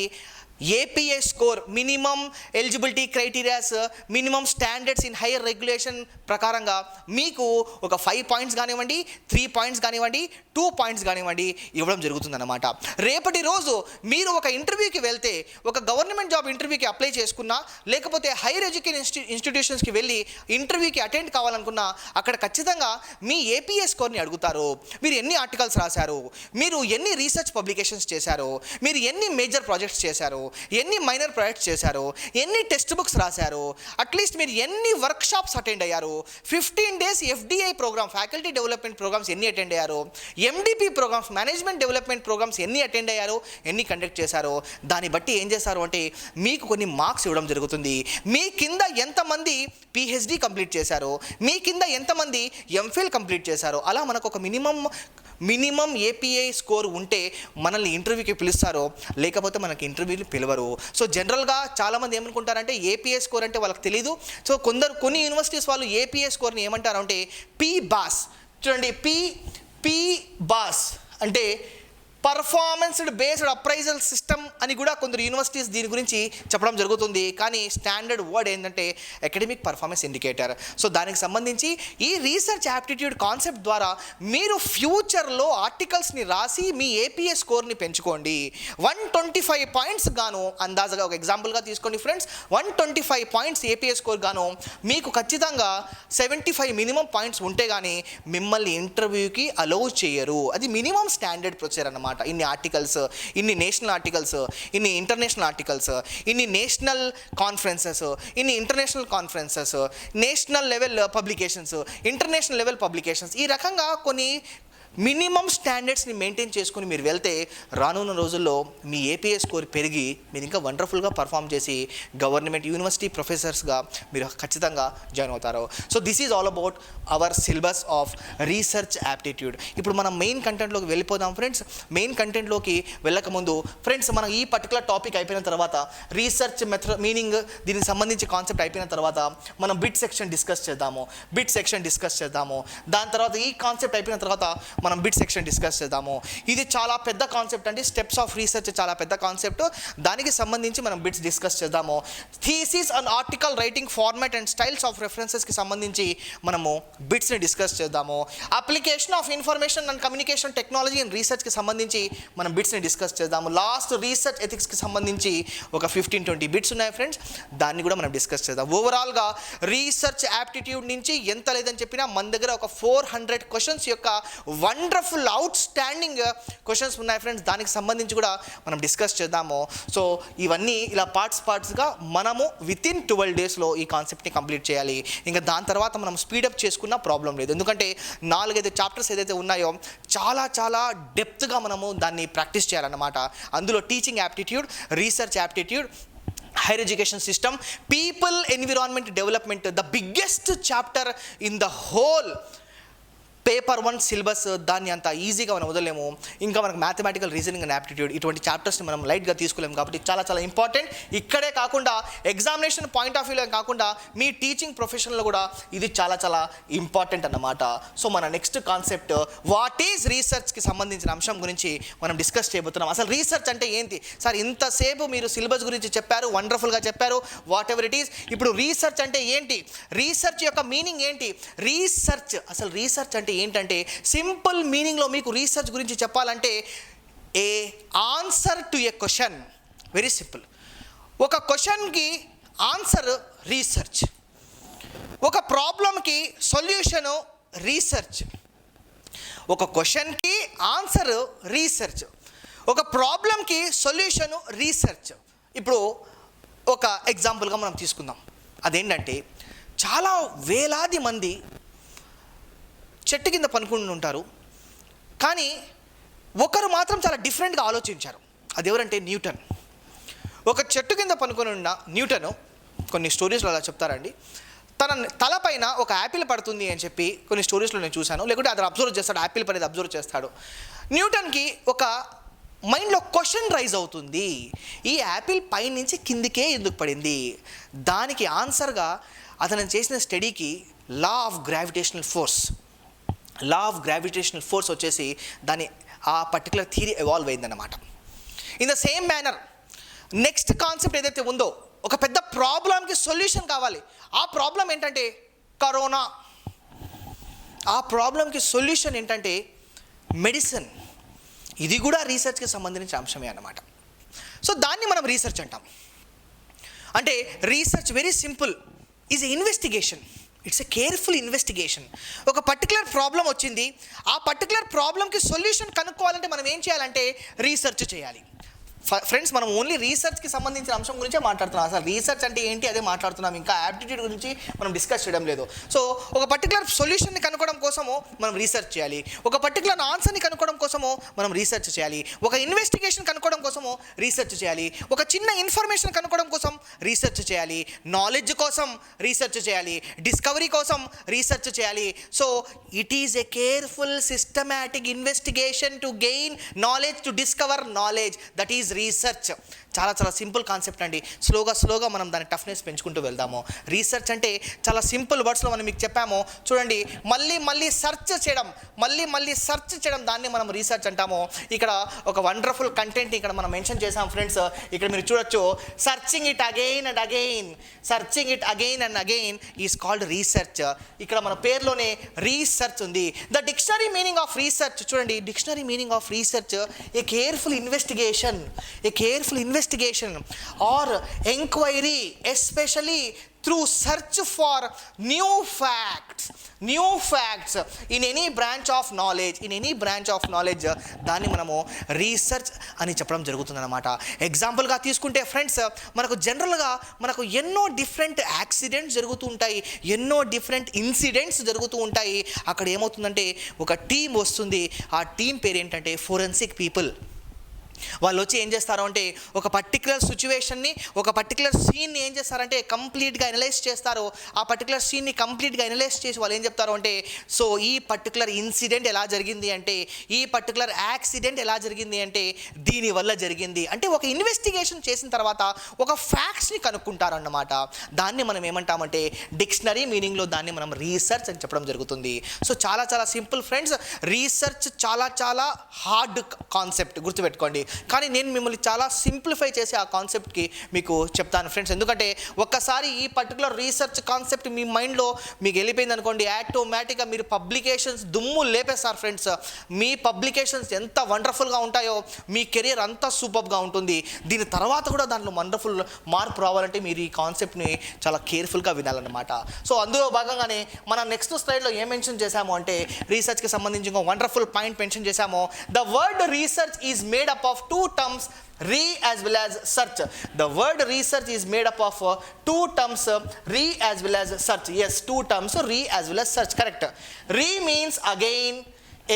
APA score minimum eligibility criterias minimum standards in higher regulation ప్రకారంగా మీకు ఒక 5 పాయింట్స్ కానివ్వండి 3 పాయింట్స్ కానివ్వండి 2 పాయింట్స్ కానివ్వండి ఇవ్వడం జరుగుతుందన్నమాట. రేపటి రోజు మీరు ఒక ఇంటర్వ్యూకి వెళ్తే ఒక గవర్నమెంట్ జాబ్ ఇంటర్వ్యూకి అప్లై చేసుకున్నా లేకపోతే హైయర్ ఎడ్యుకేషన్ ఇన్స్టిట్యూషన్స్కి వెళ్ళి ఇంటర్వ్యూకి అటెండ్ కావాలనుకున్నా అక్కడ ఖచ్చితంగా మీ ఏపీఏ స్కోర్ని అడుగుతారు. మీరు ఎన్ని ఆర్టికల్స్ రాశారు, మీరు ఎన్ని రీసెర్చ్ పబ్లికేషన్స్ చేశారు, మీరు ఎన్ని మేజర్ ప్రాజెక్ట్స్ చేశారు, ఎన్ని మైనర్ ప్రాజెక్ట్స్ చేశారు, ఎన్ని టెక్స్ట్ బుక్స్ రాశారు, అట్లీస్ట్ మీరు ఎన్ని వర్క్షాప్స్ అటెండ్ అయ్యారు, 15 days FDI program faculty development programs ఎన్ని అటెండ్ అయ్యారు, MDP programs management development programs ఎన్ని అటెండ్ అయ్యారు, ఎన్ని కండక్ట్ చేశారు, దాన్ని బట్టి ఏం చేశారు అంటే మీకు కొన్ని మార్క్స్ ఇవ్వడం జరుగుతుంది. మీ కింద ఎంతమంది PhD కంప్లీట్ చేశారు, మీ కింద ఎంతమంది MPhil కంప్లీట్ చేశారు, అలా మనకు ఒక మినిమం ఏపీఐ స్కోర్ ఉంటే మనల్ని ఇంటర్వ్యూకి పిలుస్తారు, లేకపోతే మనకి ఇంటర్వ్యూలు పిలవరు. సో జనరల్గా చాలామంది ఏమనుకుంటారంటే ఏపీఐ స్కోర్ అంటే వాళ్ళకి తెలీదు. సో కొన్ని యూనివర్సిటీస్ వాళ్ళు ఏపీఐ స్కోర్ని ఏమంటారు అంటే PBAS. చూడండి, PBAS అంటే పర్ఫార్మెన్స్ బేస్డ్ అప్రైజల్ సిస్టమ్ అని కూడా కొందరు యూనివర్సిటీస్ దీని గురించి చెప్పడం జరుగుతుంది. కానీ స్టాండర్డ్ వర్డ్ ఏంటంటే అకాడమిక్ పర్ఫార్మెన్స్ ఇండికేటర్. సో దానికి సంబంధించి ఈ రీసెర్చ్ యాప్టిట్యూడ్ కాన్సెప్ట్ ద్వారా మీరు ఫ్యూచర్లో ఆర్టికల్స్ని రాసి మీ ఏపీఏ స్కోర్ని పెంచుకోండి. 125 పాయింట్స్ గాను అందాజగా ఒక ఎగ్జాంపుల్గా తీసుకోండి ఫ్రెండ్స్, 125 పాయింట్స్ ఏపీఏ స్కోర్ గాను మీకు ఖచ్చితంగా 75 మినిమం పాయింట్స్ ఉంటే కానీ మిమ్మల్ని ఇంటర్వ్యూకి అలౌ చేయరు. అది మినిమం స్టాండర్డ్ ప్రొసీజర్ అన్నమాట. ఇన్ని ఆర్టికల్స్, ఇన్ని నేషనల్ ఆర్టికల్స్, ఇన్ని ఇంటర్నేషనల్ ఆర్టికల్స్, ఇన్ని నేషనల్ కాన్ఫరెన్సెస్, ఇన్ని international conferences, national level publications, international level publications, ఈ రకంగా కొన్ని మినిమం స్టాండర్డ్స్ని మెయింటైన్ చేసుకుని మీరు వెళ్తే రానున్న రోజుల్లో మీ ఏపీఏ స్కోర్ పెరిగి మీరు ఇంకా వండర్ఫుల్గా పర్ఫామ్ చేసి గవర్నమెంట్ యూనివర్సిటీ ప్రొఫెసర్స్గా మీరు ఖచ్చితంగా జాయిన్ అవుతారు. So this is all about our syllabus of research aptitude. ఇప్పుడు మనం మెయిన్ కంటెంట్లోకి వెళ్ళిపోదాం ఫ్రెండ్స్. మెయిన్ కంటెంట్లోకి వెళ్ళకముందు ఫ్రెండ్స్, మనం ఈ పర్టికులర్ టాపిక్ అయిపోయిన తర్వాత రీసెర్చ్ మీనింగ్ దీనికి సంబంధించి కాన్సెప్ట్ అయిపోయిన తర్వాత మనం బిట్ సెక్షన్ డిస్కస్ చేద్దాము. దాని తర్వాత ఈ కాన్సెప్ట్ అయిపోయిన తర్వాత మనం బిట్ సెక్షన్ డిస్కస్ చేద్దాము. ఇది చాలా పెద్ద కాన్సెప్ట్ అండి. స్టెప్స్ ఆఫ్ రీసెర్చ్ చాలా పెద్ద కాన్సెప్ట్. దానికి సంబంధించి మనం బిట్స్ డిస్కస్ చేద్దాము. Thesis and article writing format and styles of రెఫరెన్సెస్కి సంబంధించి మనము బిట్స్ని డిస్కస్ చేద్దాము. Application of information and communication technology and రీసెర్చ్కి సంబంధించి మనం బిట్స్ని డిస్కస్ చేద్దాము. లాస్ట్ రీసెర్చ్ ఎథిక్స్కి సంబంధించి ఒక 15-20 బిట్స్ ఉన్నాయి ఫ్రెండ్స్, దాన్ని కూడా మనం డిస్కస్ చేద్దాం. ఓవరాల్గా రీసెర్చ్ యాప్టిట్యూడ్ నుంచి ఎంత లేదని చెప్పినా మన దగ్గర ఒక 400 క్వశ్చన్స్ యొక్క వండర్ఫుల్ అవుట్ స్టాండింగ్ క్వశ్చన్స్ ఉన్నాయి ఫ్రెండ్స్. దానికి సంబంధించి కూడా మనం డిస్కస్ చేద్దాము. సో ఇవన్నీ ఇలా పార్ట్స్గా మనము వితిన్ 12 daysలో ఈ కాన్సెప్ట్ని కంప్లీట్ చేయాలి. ఇంకా దాని తర్వాత మనం స్పీడప్ చేసుకున్న ప్రాబ్లం లేదు, ఎందుకంటే 4-5 చాప్టర్స్ ఏదైతే ఉన్నాయో చాలా డెప్త్గా మనము దాన్ని ప్రాక్టీస్ చేయాలన్నమాట. అందులో teaching aptitude, research aptitude, higher education system, people environment development, the biggest chapter in the whole paper 1 syllabus. దాన్ని అంత ఈజీగా మనం వదలలేము. ఇంకా మనకు మ్యాథమెటికల్ రీజనింగ్ అండ్ యాప్టిట్యూడ్ ఇటువంటి చాప్టర్స్ని మనం లైట్గా తీసుకోలేము. కాబట్టి చాలా ఇంపార్టెంట్. ఇక్కడే కాకుండా ఎగ్జామినేషన్ పాయింట్ ఆఫ్ వ్యూలో కాకుండా మీ టీచింగ్ ప్రొఫెషన్లో కూడా ఇది చాలా ఇంపార్టెంట్ అన్నమాట. సో మన నెక్స్ట్ కాన్సెప్ట్ వాట్ ఈజ్ రీసెర్చ్కి సంబంధించిన అంశం గురించి మనం డిస్కస్ చేయబోతున్నాం. అసలు రీసెర్చ్ అంటే ఏంటి సార్? ఇంతసేపు మీరు సిలబస్ గురించి చెప్పారు, వండర్ఫుల్గా చెప్పారు, వాట్ ఎవర్ ఇట్ ఈస్. ఇప్పుడు రీసెర్చ్ అంటే ఏంటి, రీసెర్చ్ యొక్క మీనింగ్ ఏంటి, అసలు రీసెర్చ్ అంటే ఏంటంటే సింపుల్ మీనింగ్లో మీకు రీసెర్చ్ గురించి చెప్పాలంటే a answer to a question. Very simple. ఒక క్వశ్చన్కి ఆన్సర్ రీసెర్చ్, ఒక ప్రాబ్లంకి సొల్యూషను రీసెర్చ్. ఒక క్వశ్చన్కి ఆన్సర్ రీసెర్చ్, ఒక ప్రాబ్లంకి సొల్యూషను రీసెర్చ్. ఇప్పుడు ఒక ఎగ్జాంపుల్గా మనం తీసుకుందాం. అదేంటంటే చాలా వేలాది మంది చెట్టు కింద పనుకుని ఉంటారు, కానీ ఒకరు మాత్రం చాలా డిఫరెంట్గా ఆలోచించారు. అది ఎవరంటే న్యూటన్. ఒక చెట్టు కింద పనుకొని ఉన్న న్యూటను కొన్ని స్టోరీస్లో అలా చెప్తారండి, తన తలపైన ఒక యాపిల్ పడుతుంది అని చెప్పి కొన్ని స్టోరీస్లో నేను చూశాను. లేకుంటే అతను అబ్జర్వ్ చేస్తాడు, యాపిల్ పడేది అబ్జర్వ్ చేస్తాడు. న్యూటన్కి ఒక మైండ్లో క్వశ్చన్ రైజ్ అవుతుంది, ఈ యాపిల్ పైనుంచి కిందికే ఎందుకు పడింది? దానికి ఆన్సర్గా అతను చేసిన స్టడీకి లా ఆఫ్ గ్రావిటేషనల్ ఫోర్స్ వచ్చేసి దాని ఆ పర్టికులర్ థియరీ ఎవాల్వ్ అయిందన్నమాట. In the same manner next concept ఏదైతే ఉందో, ఒక పెద్ద ప్రాబ్లంకి సొల్యూషన్ కావాలి. ఆ ప్రాబ్లం ఏంటంటే కరోనా. ఆ ప్రాబ్లంకి సొల్యూషన్ ఏంటంటే మెడిసిన్. ఇది కూడా రీసెర్చ్కి సంబంధించిన అంశమే అన్నమాట. సో దాన్ని మనం రీసెర్చ్ అంటాం. అంటే research very simple, is investigation. It's a careful investigation. ఒక పర్టికులర్ ప్రాబ్లం వచ్చింది, ఆ పర్టికులర్ ప్రాబ్లంకి సొల్యూషన్ కనుక్కోవాలంటే మనం ఏం చేయాలంటే రీసెర్చ్ చేయాలి. ఫ్రెండ్స్, మనం ఓన్లీ రీసెర్చ్కి సంబంధించిన అంశం గురించే మాట్లాడుతున్నాం. అసలు రీసెర్చ్ అంటే ఏంటి అదే మాట్లాడుతున్నాం, ఇంకా యాప్టిట్యూడ్ గురించి మనం డిస్కస్ చేయడం లేదు. సో ఒక పర్టికులర్ సొల్యూషన్ని కనుక్కోవడం కోసము మనం రీసెర్చ్ చేయాలి, ఒక పర్టికులర్ ఆన్సర్ని కనుక్కోవడం కోసము మనం రీసెర్చ్ చేయాలి, ఒక ఇన్వెస్టిగేషన్ కనుక్కోవడం కోసము రీసెర్చ్ చేయాలి, ఒక చిన్న ఇన్ఫర్మేషన్ కనుక్కోవడం కోసం రీసెర్చ్ చేయాలి, నాలెడ్జ్ కోసం రీసెర్చ్ చేయాలి, డిస్కవరీ కోసం రీసెర్చ్ చేయాలి. So it is a careful systematic investigation to gain knowledge, to discover knowledge, that is research. చాలా చాలా సింపుల్ కాన్సెప్ట్ అండి. స్లోగా మనం దాని టఫ్నెస్ పెంచుకుంటూ వెళ్దాము. రీసెర్చ్ అంటే చాలా సింపుల్ వర్డ్స్లో మనం మీకు చెప్పాము చూడండి. మళ్ళీ సెర్చ్ చేయడం దాన్ని మనం రీసెర్చ్ అంటాము. ఇక్కడ ఒక వండర్ఫుల్ కంటెంట్ ఇక్కడ మనం మెన్షన్ చేసాం ఫ్రెండ్స్. ఇక్కడ మీరు చూడొచ్చు, searching it again and again is called research. ఇక్కడ మన పేరులోనే రీసెర్చ్ ఉంది. The dictionary meaning of research చూడండి. Dictionary meaning of research a careful investigation or enquiry, especially through search for new facts in any branch of knowledge, దాన్ని మనము research అని చెప్పడం జరుగుతుందన్నమాట. ఎగ్జాంపుల్గా తీసుకుంటే ఫ్రెండ్స్, మనకు జనరల్గా ఎన్నో డిఫరెంట్ యాక్సిడెంట్స్ జరుగుతూ ఉంటాయి, ఎన్నో డిఫరెంట్ ఇన్సిడెంట్స్ జరుగుతూ ఉంటాయి. అక్కడ ఏమవుతుందంటే ఒక టీం వస్తుంది. ఆ టీం పేరు ఏంటంటే ఫోరెన్సిక్ పీపుల్. వాళ్ళు వచ్చి ఏం చేస్తారు అంటే ఒక పర్టికులర్ సిచ్యువేషన్ని, ఒక పర్టికులర్ సీన్ని ఏం చేస్తారంటే కంప్లీట్గా అనలైజ్ చేస్తారు. ఆ పర్టికులర్ సీన్ని కంప్లీట్గా అనలైజ్ చేసి వాళ్ళు ఏం చెప్తారు అంటే, సో ఈ పర్టికులర్ ఇన్సిడెంట్ ఎలా జరిగింది అంటే, ఈ పర్టికులర్ యాక్సిడెంట్ ఎలా జరిగింది అంటే దీనివల్ల జరిగింది అంటే ఒక ఇన్వెస్టిగేషన్ చేసిన తర్వాత ఒక ఫ్యాక్ట్స్ని కనుక్కుంటారు అన్నమాట. దాన్ని మనం ఏమంటామంటే డిక్షనరీ మీనింగ్లో దాన్ని మనం రీసెర్చ్ అని చెప్పడం జరుగుతుంది. సో చాలా చాలా సింపుల్ ఫ్రెండ్స్. రీసెర్చ్ చాలా హార్డ్ కాన్సెప్ట్, గుర్తుపెట్టుకోండి. కానీ నేను మిమ్మల్ని చాలా సింప్లిఫై చేసి ఆ కాన్సెప్ట్కి మీకు చెప్తాను ఫ్రెండ్స్. ఎందుకంటే ఒక్కసారి ఈ పర్టికులర్ రీసెర్చ్ కాన్సెప్ట్ మీ మైండ్లో మీకు వెళ్ళిపోయింది అనుకోండి, ఆటోమేటిక్గా మీరు పబ్లికేషన్స్ దుమ్ము లేపేస్తారు ఫ్రెండ్స్. మీ పబ్లికేషన్స్ ఎంత వండర్ఫుల్గా ఉంటాయో మీ కెరీర్ అంతా సూపర్గా ఉంటుంది. దీని తర్వాత కూడా దాంట్లో వండర్ఫుల్ మార్పు రావాలంటే మీరు ఈ కాన్సెప్ట్ని చాలా కేర్ఫుల్గా వినాలన్నమాట. సో అందులో భాగంగానే మన నెక్స్ట్ స్లైడ్లో ఏం మెన్షన్ చేశాము అంటే రీసెర్చ్కి సంబంధించి ఒక వండర్ఫుల్ పాయింట్ మెన్షన్ చేశాము. The word research is made up of two terms, re as well as search. The word research is made up of two terms, re as well as search. Yes, two terms, re as well as search. Correct. Re means again,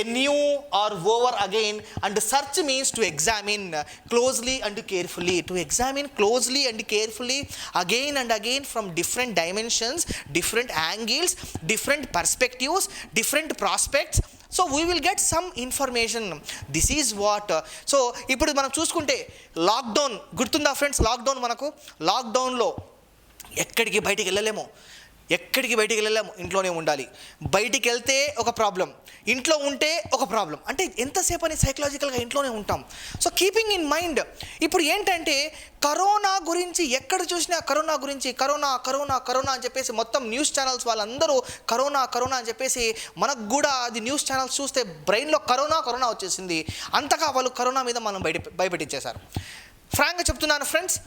anew or over again, and search means to examine closely and carefully. To examine closely and carefully again and again from different dimensions, different angles, different perspectives, different prospects. So we will get some information. This is what. So ఇప్పుడు మనం చూసుకుంటే lockdown గుర్తుందా friends? లాక్డౌన్లో ఎక్కడికి బయటికి వెళ్ళలేము, ఇంట్లోనే ఉండాలి. బయటికి వెళ్తే ఒక ప్రాబ్లం, ఇంట్లో ఉంటే ఒక ప్రాబ్లం. అంటే ఎంతసేపు అని సైకలాజికల్గా ఇంట్లోనే ఉంటాం. సో కీపింగ్ ఇన్ మైండ్, ఇప్పుడు ఏంటంటే కరోనా గురించి ఎక్కడ చూసినా కరోనా అని చెప్పేసి మొత్తం న్యూస్ ఛానల్స్ వాళ్ళందరూ కరోనా అని చెప్పేసి, మనకు కూడా అది న్యూస్ ఛానల్స్ చూస్తే బ్రెయిన్లో కరోనా వచ్చేసింది. అంతగా వాళ్ళు కరోనా మీద మనం భయపెట్టించేశారు. ఫ్రాంక్గా చెప్తున్నాను ఫ్రెండ్స్,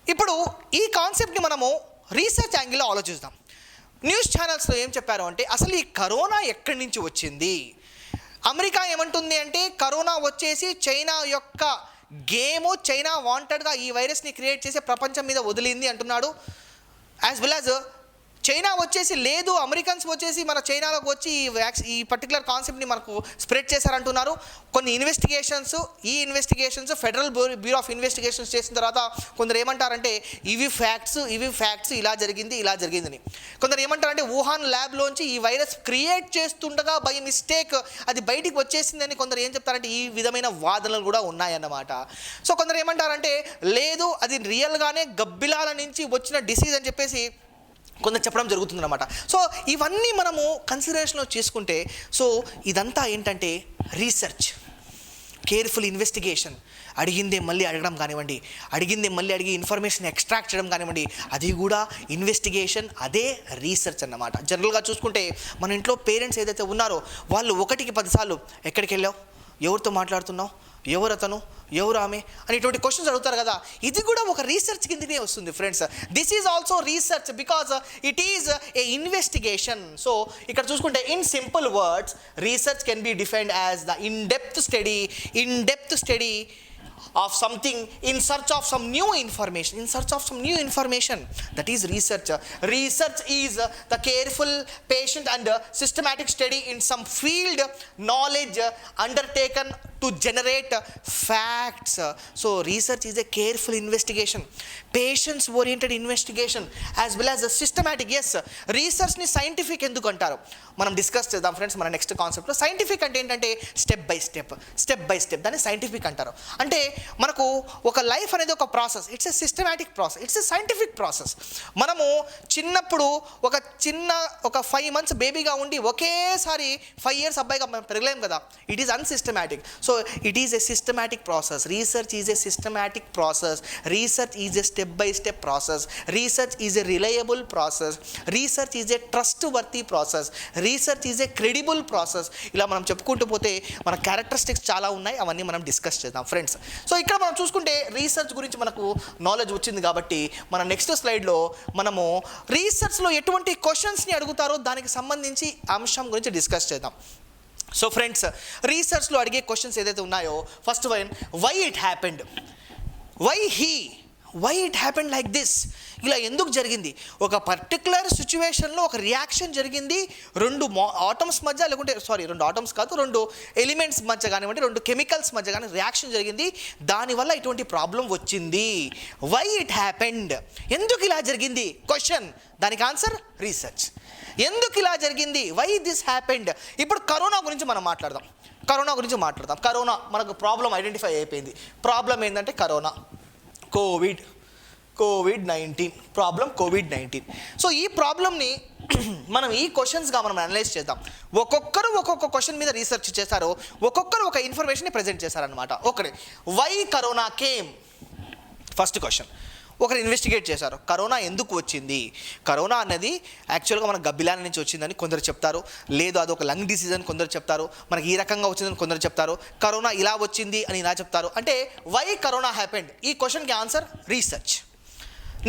ఇప్పుడు ఈ కాన్సెప్ట్ని మనము రీసెర్చ్ యాంగిల్లో ఆలోచిద్దాం. న్యూస్ ఛానల్స్లో ఏం చెప్పారు అంటే అసలు ఈ కరోనా ఎక్కడి నుంచి వచ్చింది. అమెరికా ఏమంటుంది అంటే కరోనా వచ్చేసి చైనా యొక్క గేమ్, చైనా వాంటెడ్గా ఈ వైరస్ని క్రియేట్ చేసి ప్రపంచం మీద వదిలింది అంటున్నాడు. యాజ్ వెల్ యాజ్ చైనా వచ్చేసి లేదు, అమెరికన్స్ వచ్చేసి మన చైనాలోకి వచ్చి ఈ పర్టికులర్ కాన్సెప్ట్ని మనకు స్ప్రెడ్ చేశారంటున్నారు. కొన్ని investigations federal bureau of investigations చేసిన తర్వాత కొందరు ఏమంటారంటే ఇవి ఫ్యాక్ట్స్ ఇలా జరిగిందని. కొందరు ఏమంటారంటే వుహాన్ ల్యాబ్లోంచి ఈ వైరస్ క్రియేట్ చేస్తుండగా బై మిస్టేక్ అది బయటికి వచ్చేసిందని కొందరు ఏం చెప్తారంటే ఈ విధమైన వాదనలు కూడా ఉన్నాయన్నమాట. సో కొందరు ఏమంటారంటే లేదు అది రియల్గానే గబ్బిలాల నుంచి వచ్చిన డిసీజ్ అని చెప్పేసి కొందరు చెప్పడం జరుగుతుందన్నమాట. సో ఇవన్నీ మనము కన్సిడరేషన్లో చేసుకుంటే సో ఇదంతా ఏంటంటే రీసెర్చ్, కేర్ఫుల్ ఇన్వెస్టిగేషన్, అడిగిందే మళ్ళీ అడగడం కానివ్వండి, అడిగిందే మళ్ళీ అడిగి ఇన్ఫర్మేషన్ ఎక్స్ట్రాక్ట్ చేయడం కానివ్వండి, అది కూడా ఇన్వెస్టిగేషన్, అదే రీసెర్చ్ అన్నమాట. జనరల్గా చూసుకుంటే మన ఇంట్లో పేరెంట్స్ ఏదైతే ఉన్నారో వాళ్ళు 1కి 10 సార్లు ఎక్కడికి వెళ్ళావు, ఎవరితో మాట్లాడుతున్నావు, ఎవరు అతను, ఎవరు ఆమె అనేటువంటి క్వశ్చన్స్ అడుగుతారు కదా. ఇది కూడా ఒక రీసెర్చ్ కిందనే వస్తుంది friends. This is also research because it is a investigation. So ఇక్కడ చూసుకుంటే in simple words research can be defined as the in depth study of something in search of some new information, that is research. Research is the careful, patient and systematic study in some field knowledge undertaken to generate facts. So research is a careful investigation, patience oriented investigation as well as a systematic. Yes, research ni scientific enduku antaru మనం discuss చేద్దాం friends మన next కాన్సెప్ట్లో. Scientific అంటే ఏంటంటే step by step దాన్ని scientific అంటారు. అంటే మనకు ఒక లైఫ్ అనేది ఒక process, it's a systematic process, it's a scientific process. మనము చిన్నప్పుడు ఒక 5 months బేబీగా ఉండి ఒకేసారి 5 years అబ్బాయిగా మనం పెరగలేం కదా. It is unsystematic. So it is a systematic process. Research is a systematic process. Research is a step by step process. Research is a reliable process. Research is a trustworthy process. Research is a credible process. ఇలా మనం చెప్పుకుంటూ పోతే మన characteristics చాలా ఉన్నాయి, అవన్నీ మనం discuss చేద్దాం ఫ్రెండ్స్. సో ఇక్కడ మనం చూసుకుంటే రీసెర్చ్ గురించి మనకు నాలెడ్జ్ వచ్చింది కాబట్టి మన నెక్స్ట్ స్లైడ్లో మనము రీసెర్చ్లో ఎటువంటి క్వశ్చన్స్ని అడుగుతారో దానికి సంబంధించి అంశం గురించి డిస్కస్ చేద్దాం. సో ఫ్రెండ్స్ రీసెర్చ్లో అడిగే క్వశ్చన్స్ ఏదైతే ఉన్నాయో first one, why it happened, why it happened like this, ఇలా ఎందుకు జరిగింది. ఒక పర్టికులర్ సిచ్యువేషన్లో ఒక రియాక్షన్ జరిగింది, రెండు ఆటమ్స్ మధ్య లేకుంటే రెండు ఆటమ్స్ కాదు, 2 ఎలిమెంట్స్ మధ్య కానివ్వండి, 2 కెమికల్స్ మధ్య కానీ రియాక్షన్ జరిగింది, దానివల్ల ఇటువంటి ప్రాబ్లం వచ్చింది. వై ఇట్ హ్యాపెండ్, ఎందుకు ఇలా జరిగింది క్వశ్చన్, దానికి ఆన్సర్ రీసెర్చ్. ఎందుకు ఇలా జరిగింది, వై దిస్ హ్యాపెండ్. ఇప్పుడు కరోనా గురించి మనం మాట్లాడదాం. కరోనా మనకు ప్రాబ్లం ఐడెంటిఫై అయిపోయింది. ప్రాబ్లం ఏంటంటే corona, COVID-19 problem, COVID-19. So ఈ ప్రాబ్లమ్ని మనం ఈ క్వశ్చన్స్గా మనం అనలైజ్ చేద్దాం. ఒక్కొక్కరు ఒక్కొక్క క్వశ్చన్ మీద రీసెర్చ్ చేశారు, ఒక్కొక్కరు ఒక ఇన్ఫర్మేషన్ని ప్రజెంట్ చేశారనమాట. ఒకటి, why corona came, first question. ఒకరు ఇన్వెస్టిగేట్ చేశారు, కరోనా ఎందుకు వచ్చింది. కరోనా అన్నది యాక్చువల్గా మన గబ్బిలాల నుంచి వచ్చిందని కొందరు చెప్తారు, లేదు అది ఒక లంగ్ డిసీజ్ అని కొందరు చెప్తారు, మనకి ఈ రకంగా వచ్చిందని కొందరు చెప్తారు, కరోనా ఇలా వచ్చింది అని ఇలా చెప్తారు. అంటే వై కరోనా హ్యాపెండ్, ఈ క్వశ్చన్కి ఆన్సర్ రీసెర్చ్.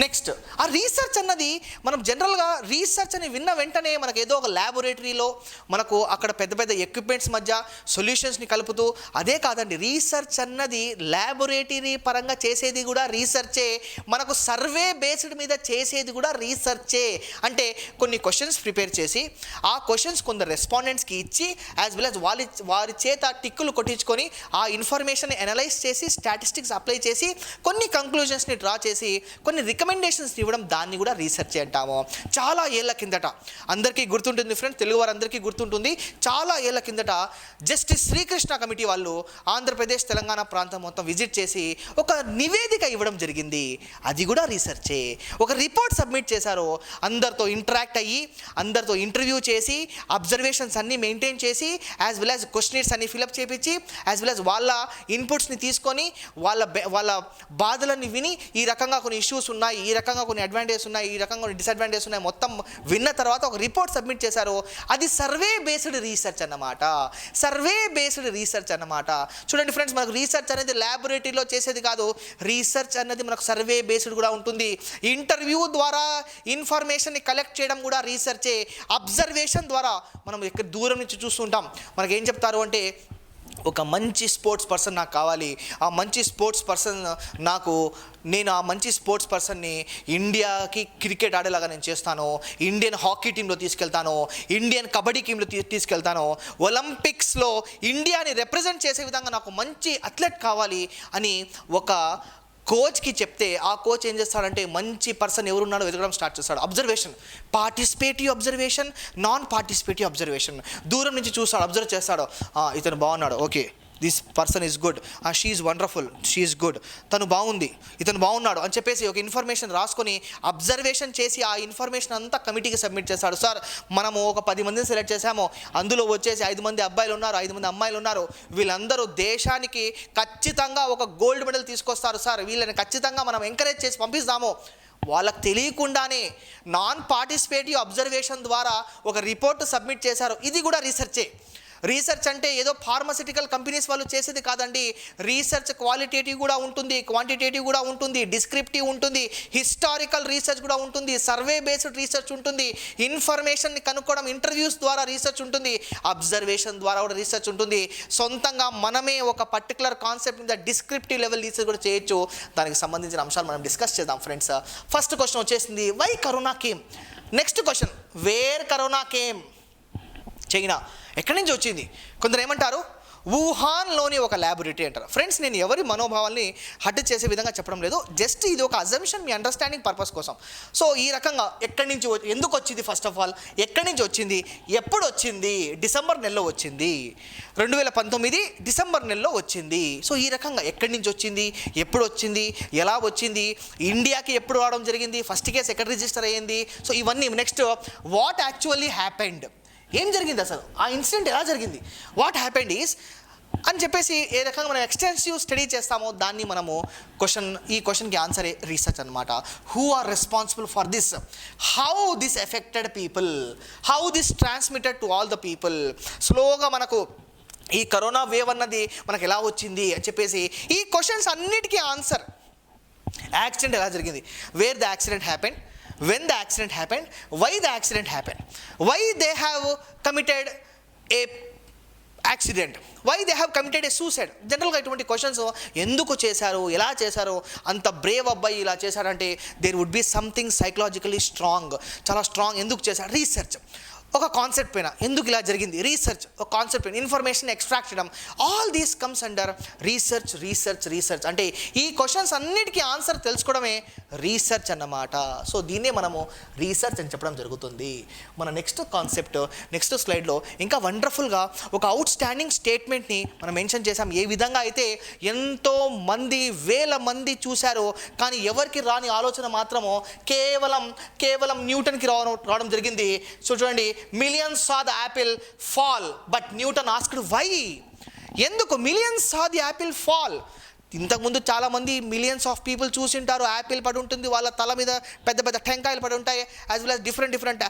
నెక్స్ట్, ఆ రీసెర్చ్ అన్నది మనం జనరల్గా రీసెర్చ్ అని విన్న వెంటనే మనకు ఏదో ఒక ల్యాబొరేటరీలో మనకు అక్కడ పెద్ద పెద్ద ఎక్విప్మెంట్స్ మధ్య సొల్యూషన్స్ని కలుపుతూ, అదే కాదండి, రీసెర్చ్ అన్నది ల్యాబొరేటరీ పరంగా చేసేది కూడా రీసెర్చే, మనకు సర్వే బేస్డ్ మీద చేసేది కూడా రీసెర్చే. అంటే కొన్ని క్వశ్చన్స్ ప్రిపేర్ చేసి ఆ క్వశ్చన్స్ కొందరు రెస్పాండెంట్స్కి ఇచ్చి యాజ్ వెల్ యాజ్ వారి చేత టిక్కులు కొట్టించుకొని ఆ ఇన్ఫర్మేషన్ అనలైజ్ చేసి స్టాటిస్టిక్స్ అప్లై చేసి కొన్ని కంక్లూజన్స్ని డ్రా చేసి కొన్ని రికమెండేషన్స్ ఇవ్వడం, దాన్ని కూడా రీసెర్చ్ అంటాము. చాలా ఏళ్ల కిందట, అందరికీ గుర్తుంటుంది ఫ్రెండ్స్, తెలుగు వారందరికీ గుర్తుంటుంది, చాలా ఏళ్ల కిందట జస్టిస్ శ్రీకృష్ణ కమిటీ వాళ్ళు ఆంధ్రప్రదేశ్ తెలంగాణ ప్రాంతం మొత్తం విజిట్ చేసి ఒక నివేదిక ఇవ్వడం జరిగింది. అది కూడా రీసెర్చే. ఒక రిపోర్ట్ సబ్మిట్ చేశారు, అందరితో ఇంటరాక్ట్ అయ్యి అందరితో ఇంటర్వ్యూ చేసి అబ్జర్వేషన్స్ అన్నీ మెయింటైన్ చేసి యాజ్ వెల్ యాజ్ క్వశ్చనర్స్ అన్ని ఫిలప్ చేయించి యాజ్ వెల్ యాజ్ వాళ్ళ ఇన్పుట్స్ని తీసుకొని వాళ్ళ బాధలన్నీ విని ఈ రకంగా కొన్ని ఇష్యూస్ ఉన్నాయి, ఉన్నాయి, ఈ రకంగా కొన్ని అడ్వాంటేజెస్ ఉన్నాయి, ఈ రకంగా కొన్ని డిసడ్వాంటేజెస్ ఉన్నాయి, మొత్తం విన్న తర్వాత ఒక రిపోర్ట్ సబ్మిట్ చేశారు. అది సర్వే బేస్డ్ రీసెర్చ్ అన్నమాట. సర్వే బేస్డ్ రీసెర్చ్ అన్నమాట. చూడండి ఫ్రెండ్స్, మనకు రీసెర్చ్ అనేది ల్యాబొరేటరీలో చేసేది కాదు. రీసెర్చ్ అనేది మనకు సర్వే బేస్డ్ కూడా ఉంటుంది. ఇంటర్వ్యూ ద్వారా ఇన్ఫర్మేషన్ని కలెక్ట్ చేయడం కూడా రీసెర్చే. అబ్జర్వేషన్ ద్వారా మనం ఎక్కడ దూరం నుంచి చూస్తుంటాం. మనకి ఏం చెప్తారు అంటే, ఒక మంచి స్పోర్ట్స్ పర్సన్ నాకు కావాలి, ఆ మంచి స్పోర్ట్స్ పర్సన్ నేను ఆ మంచి స్పోర్ట్స్ పర్సన్ని ఇండియాకి క్రికెట్ ఆడేలాగా నేను చేస్తాను, ఇండియన్ హాకీ టీంలో తీసుకెళ్తాను, ఇండియన్ కబడ్డీ టీంలో తీసుకెళ్తాను, ఒలింపిక్స్లో ఇండియాని రిప్రజెంట్ చేసే విధంగా నాకు మంచి అథ్లెట్ కావాలి అని ఒక కోచ్కి చెప్తే, ఆ కోచ్ ఏం చేస్తాడంటే మంచి పర్సన్ ఎవరున్నాడో వెతకడం స్టార్ట్ చేస్తాడు. Observation, participative observation, non participative observation. దూరం నుంచి చూస్తాడు, అబ్జర్వ్ చేస్తాడు, ఇతను బాగున్నాడు, okay this person is good, she is wonderful, she is good, తను బాగుంది, ఇతను బాగున్నాడు అని చెప్పేసి ఒక ఇన్ఫర్మేషన్ రాసుకొని అబ్జర్వేషన్ చేసి ఆ ఇన్ఫర్మేషన్ అంతా కమిటీకి సబ్మిట్ చేస్తాడు. సార్, మనము ఒక 10 మందిని సెలెక్ట్ చేశాము, అందులో వచ్చేసి 5 మంది అబ్బాయిలు ఉన్నారు, 5 మంది అమ్మాయిలు ఉన్నారు, వీళ్ళందరూ దేశానికి ఖచ్చితంగా ఒక గోల్డ్ మెడల్ తీసుకొస్తారు సార్, వీళ్ళని ఖచ్చితంగా మనం ఎంకరేజ్ చేసి పంపిస్తాము. వాళ్ళకి తెలియకుండానే నాన్ పార్టిసిపేటివ్ అబ్జర్వేషన్ ద్వారా ఒక రిపోర్ట్ సబ్మిట్ చేశారు. ఇది కూడా రీసెర్చే. రీసెర్చ్ అంటే ఏదో ఫార్మసిటికల్ కంపెనీస్ వాళ్ళు చేసేది కాదండి. రీసెర్చ్ క్వాలిటేటివ్ కూడా ఉంటుంది, క్వాంటిటేటివ్ కూడా ఉంటుంది, డిస్క్రిప్టివ్ ఉంటుంది, హిస్టారికల్ రీసెర్చ్ కూడా ఉంటుంది, సర్వే బేస్డ్ రీసెర్చ్ ఉంటుంది, ఇన్ఫర్మేషన్ని కనుక్కోవడం ఇంటర్వ్యూస్ ద్వారా రీసెర్చ్ ఉంటుంది, అబ్జర్వేషన్ ద్వారా కూడా రీసెర్చ్ ఉంటుంది. సొంతంగా మనమే ఒక పర్టికులర్ కాన్సెప్ట్ మీద డిస్క్రిప్టివ్ లెవెల్ రీసెర్చ్ కూడా చేయొచ్చు. దానికి సంబంధించిన అంశాలు మనం డిస్కస్ చేద్దాం ఫ్రెండ్స్. ఫస్ట్ క్వశ్చన్ వచ్చేసింది, why corona came. Next question, where corona came. China. ఎక్కడి నుంచి వచ్చింది? కొందరు ఏమంటారు వుహాన్లోని ఒక ల్యాబొరేటరీ అంటారు. ఫ్రెండ్స్, నేను ఎవరి మనోభావాల్ని హట్ చేసే విధంగా చెప్పడం లేదు, జస్ట్ ఇది ఒక అజంప్షన్ మీ అండర్స్టాండింగ్ పర్పస్ కోసం. సో ఈ రకంగా ఎక్కడి నుంచి ఎందుకు వచ్చింది, ఫస్ట్ ఆఫ్ ఆల్ ఎక్కడి నుంచి వచ్చింది, ఎప్పుడు వచ్చింది? డిసెంబర్ నెలలో వచ్చింది, 2019 డిసెంబర్ నెలలో వచ్చింది. సో ఈ రకంగా ఎక్కడి నుంచి వచ్చింది, ఎప్పుడు వచ్చింది, ఎలా వచ్చింది, ఇండియాకి ఎప్పుడు రావడం జరిగింది, ఫస్ట్ కేసు ఎక్కడ రిజిస్టర్ అయ్యింది, సో ఇవన్నీ. నెక్స్ట్, వాట్ యాక్చువల్లీ హ్యాపెండ్, ఏం జరిగింది అసలు, ఆ ఇన్సిడెంట్ ఎలా జరిగింది, వాట్ హ్యాపెండ్ ఈస్ అని చెప్పేసి ఏ రకంగా మనం ఎక్స్టెన్సివ్ స్టడీ చేస్తామో దాన్ని మనము ఈ క్వశ్చన్కి ఆన్సరే రీసెర్చ్ అనమాట. Who are responsible for this, how this affected people, how this transmitted to all the people. స్లోగా మనకు ఈ కరోనా వేవ్ అన్నది మనకు ఎలా వచ్చింది అని చెప్పేసి ఈ క్వశ్చన్స్ అన్నిటికీ ఆన్సర్. యాక్సిడెంట్ ఎలా జరిగింది, wear the accident happened, when the accident happened, why the accident happened, why they have committed a accident, why they have committed a suicide. జనరల్గా ఇటువంటి క్వశ్చన్స్ ఎందుకు చేశారు, ఎలా చేశారు, అంత బ్రేవ్ అబ్బాయి ఇలా చేశాడంటే there would be something psychologically strong, చాలా స్ట్రాంగ్. ఎందుకు చేశారు, రీసెర్చ్. ఒక కాన్సెప్ట్ పైన ఎందుకు ఇలా జరిగింది, రీసెర్చ్. ఒక కాన్సెప్ట్ పైన ఇన్ఫర్మేషన్ ఎక్స్ట్రాక్ట్ చేయడం, all these comes under research. Research research అంటే ఈ క్వశ్చన్స్ అన్నిటికీ ఆన్సర్ తెలుసుకోవడమే రీసెర్చ్ అన్నమాట. సో దీన్నే మనము రీసెర్చ్ అని చెప్పడం జరుగుతుంది. మన నెక్స్ట్ కాన్సెప్ట్ నెక్స్ట్ స్లైడ్లో ఇంకా వండర్ఫుల్గా ఒక అవుట్ స్టాండింగ్ స్టేట్మెంట్ని మనం మెన్షన్ చేసాం. ఏ విధంగా అయితే ఎంతో మంది, వేల మంది చూశారో కానీ ఎవరికి రాని ఆలోచన మాత్రము కేవలం న్యూటన్కి రావడం జరిగింది. సో చూడండి, millions saw the apple fall but Newton asked why. ఎందుకు millions saw the apple fall? ఇంతకుముందు చాలామంది మిలియన్స్ ఆఫ్ పీపుల్ చూసింటారు, యాపిల్ పడి ఉంటుంది, వాళ్ళ తల మీద పెద్ద పెద్ద టెంకాయలు పడి ఉంటాయి, యాజ్ వెల్ యాజ్ డిఫరెంట్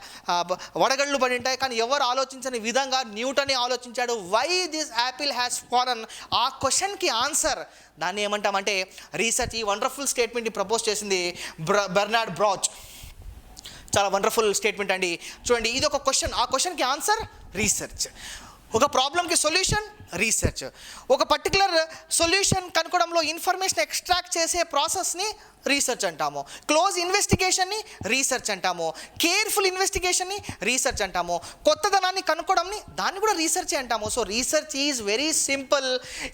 వడగళ్ళు పడి ఉంటాయి. కానీ ఎవరు ఆలోచించని విధంగా న్యూటనే ఆలోచించాడు, why this apple has fallen. ఆ క్వశ్చన్కి ఆన్సర్ దాన్ని ఏమంటామంటే రీసెర్చ్. ఈ వండర్ఫుల్ స్టేట్మెంట్ని ప్రపోజ్ చేసింది బెర్నార్డ్ బ్రాచ్. చాలా వండర్ఫుల్ స్టేట్మెంట్ అండి. చూడండి, ఇది ఒక క్వశ్చన్, ఆ క్వశ్చన్కి ఆన్సర్ రీసెర్చ్. ఒక ప్రాబ్లంకి సొల్యూషన్ రీసెర్చ్. ఒక పర్టికులర్ సొల్యూషన్ కనుక్కోవడంలో ఇన్ఫర్మేషన్ ఎక్స్ట్రాక్ట్ చేసే ప్రాసెస్ని రీసెర్చ్ అంటాము. క్లోజ్ ఇన్వెస్టిగేషన్ని రీసెర్చ్ అంటాము. కేర్ఫుల్ ఇన్వెస్టిగేషన్ని రీసెర్చ్ అంటాము. కొత్తదనాన్ని కనుక్కోవడంని దాన్ని కూడా రీసెర్చ్ అంటాము. So research is very simple.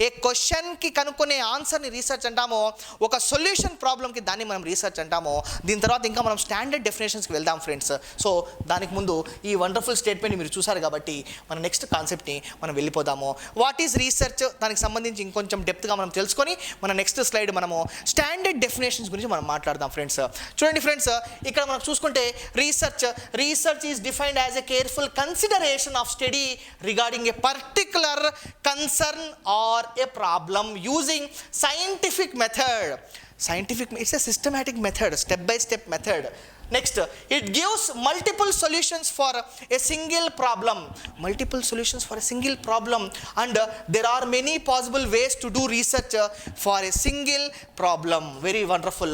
A క్వశ్చన్కి కనుక్కునే ఆన్సర్ని రీసెర్చ్ అంటాము. ఒక సొల్యూషన్ ప్రాబ్లంకి దాన్ని మనం రీసెర్చ్ అంటాము. దీని తర్వాత ఇంకా మనం స్టాండర్డ్ డెఫినేషన్స్కి వెళ్దాం ఫ్రెండ్స్. సో దానికి ముందు ఈ వండర్ఫుల్ స్టేట్మెంట్ని మీరు చూసారు కాబట్టి మన నెక్స్ట్ కాన్సెప్ట్ని మనం వెళ్ళిపోదాము. వాట్ ఈజ్ రీసెర్చ్, దానికి సంబంధించి ఇంకొంచెం డెప్త్గా మనం తెలుసుకొని మన నెక్స్ట్ స్లైడ్ మనము స్టాండర్డ్ డెఫినేషన్స్ గురించి మనం మాట్లాడదాం ఫ్రెండ్స్. చూడండి ఫ్రెండ్స్, ఇక్కడ మనం చూసుకుంటే research is defined as a careful consideration of study regarding a particular concern or a problem using scientific method. scientific, it's a systematic method, step by step method. Next, it gives multiple solutions for a single problem, multiple solutions for a single problem, and there are many possible ways to do research for a single problem. Very wonderful.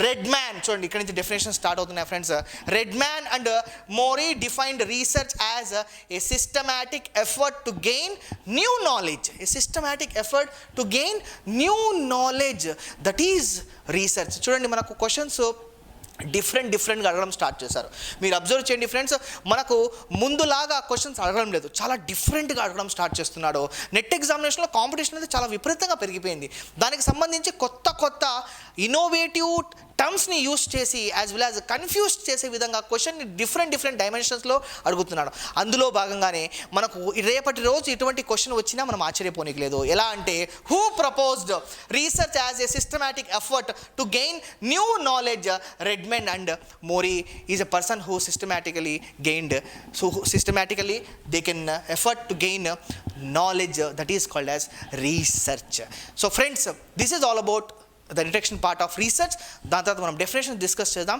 Redman, చూడండి ఇక్కడ నుంచి definition start అవుతున్నాయి friends. Redman and Morey defined research as a systematic effort to gain new knowledge, a systematic effort to gain new knowledge, that is research. చూడండి మనకు questions డిఫరెంట్గా అడగడం start చేశారు. మీరు అబ్జర్వ్ చేయండి ఫ్రెండ్స్, మనకు ముందులాగా క్వశ్చన్స్ అడగడం లేదు, చాలా డిఫరెంట్గా అడగడం స్టార్ట్ చేస్తున్నాడు. నెట్ ఎగ్జామినేషన్లో కాంపిటీషన్ అయితే చాలా విపరీతంగా పెరిగిపోయింది. దానికి సంబంధించి కొత్త ఇన్నోవేటివ్ టర్మ్స్ని యూస్ చేసి యాజ్ వెల్ యాజ్ కన్ఫ్యూజ్ చేసే విధంగా క్వశ్చన్ని డిఫరెంట్ డైమెన్షన్స్లో అడుగుతున్నాడు. అందులో భాగంగానే మనకు రేపటి రోజు ఇటువంటి క్వశ్చన్ వచ్చినా మనం ఆశ్చర్యపోనీకి లేదు. ఎలా అంటే, who proposed research as a systematic effort to gain new knowledge? Redman and Morey is a person who systematically they can effort to gain knowledge, that is called as research. So friends, this is all about the introduction part of research. దాని తర్వాత మనం definition discuss చేద్దాం.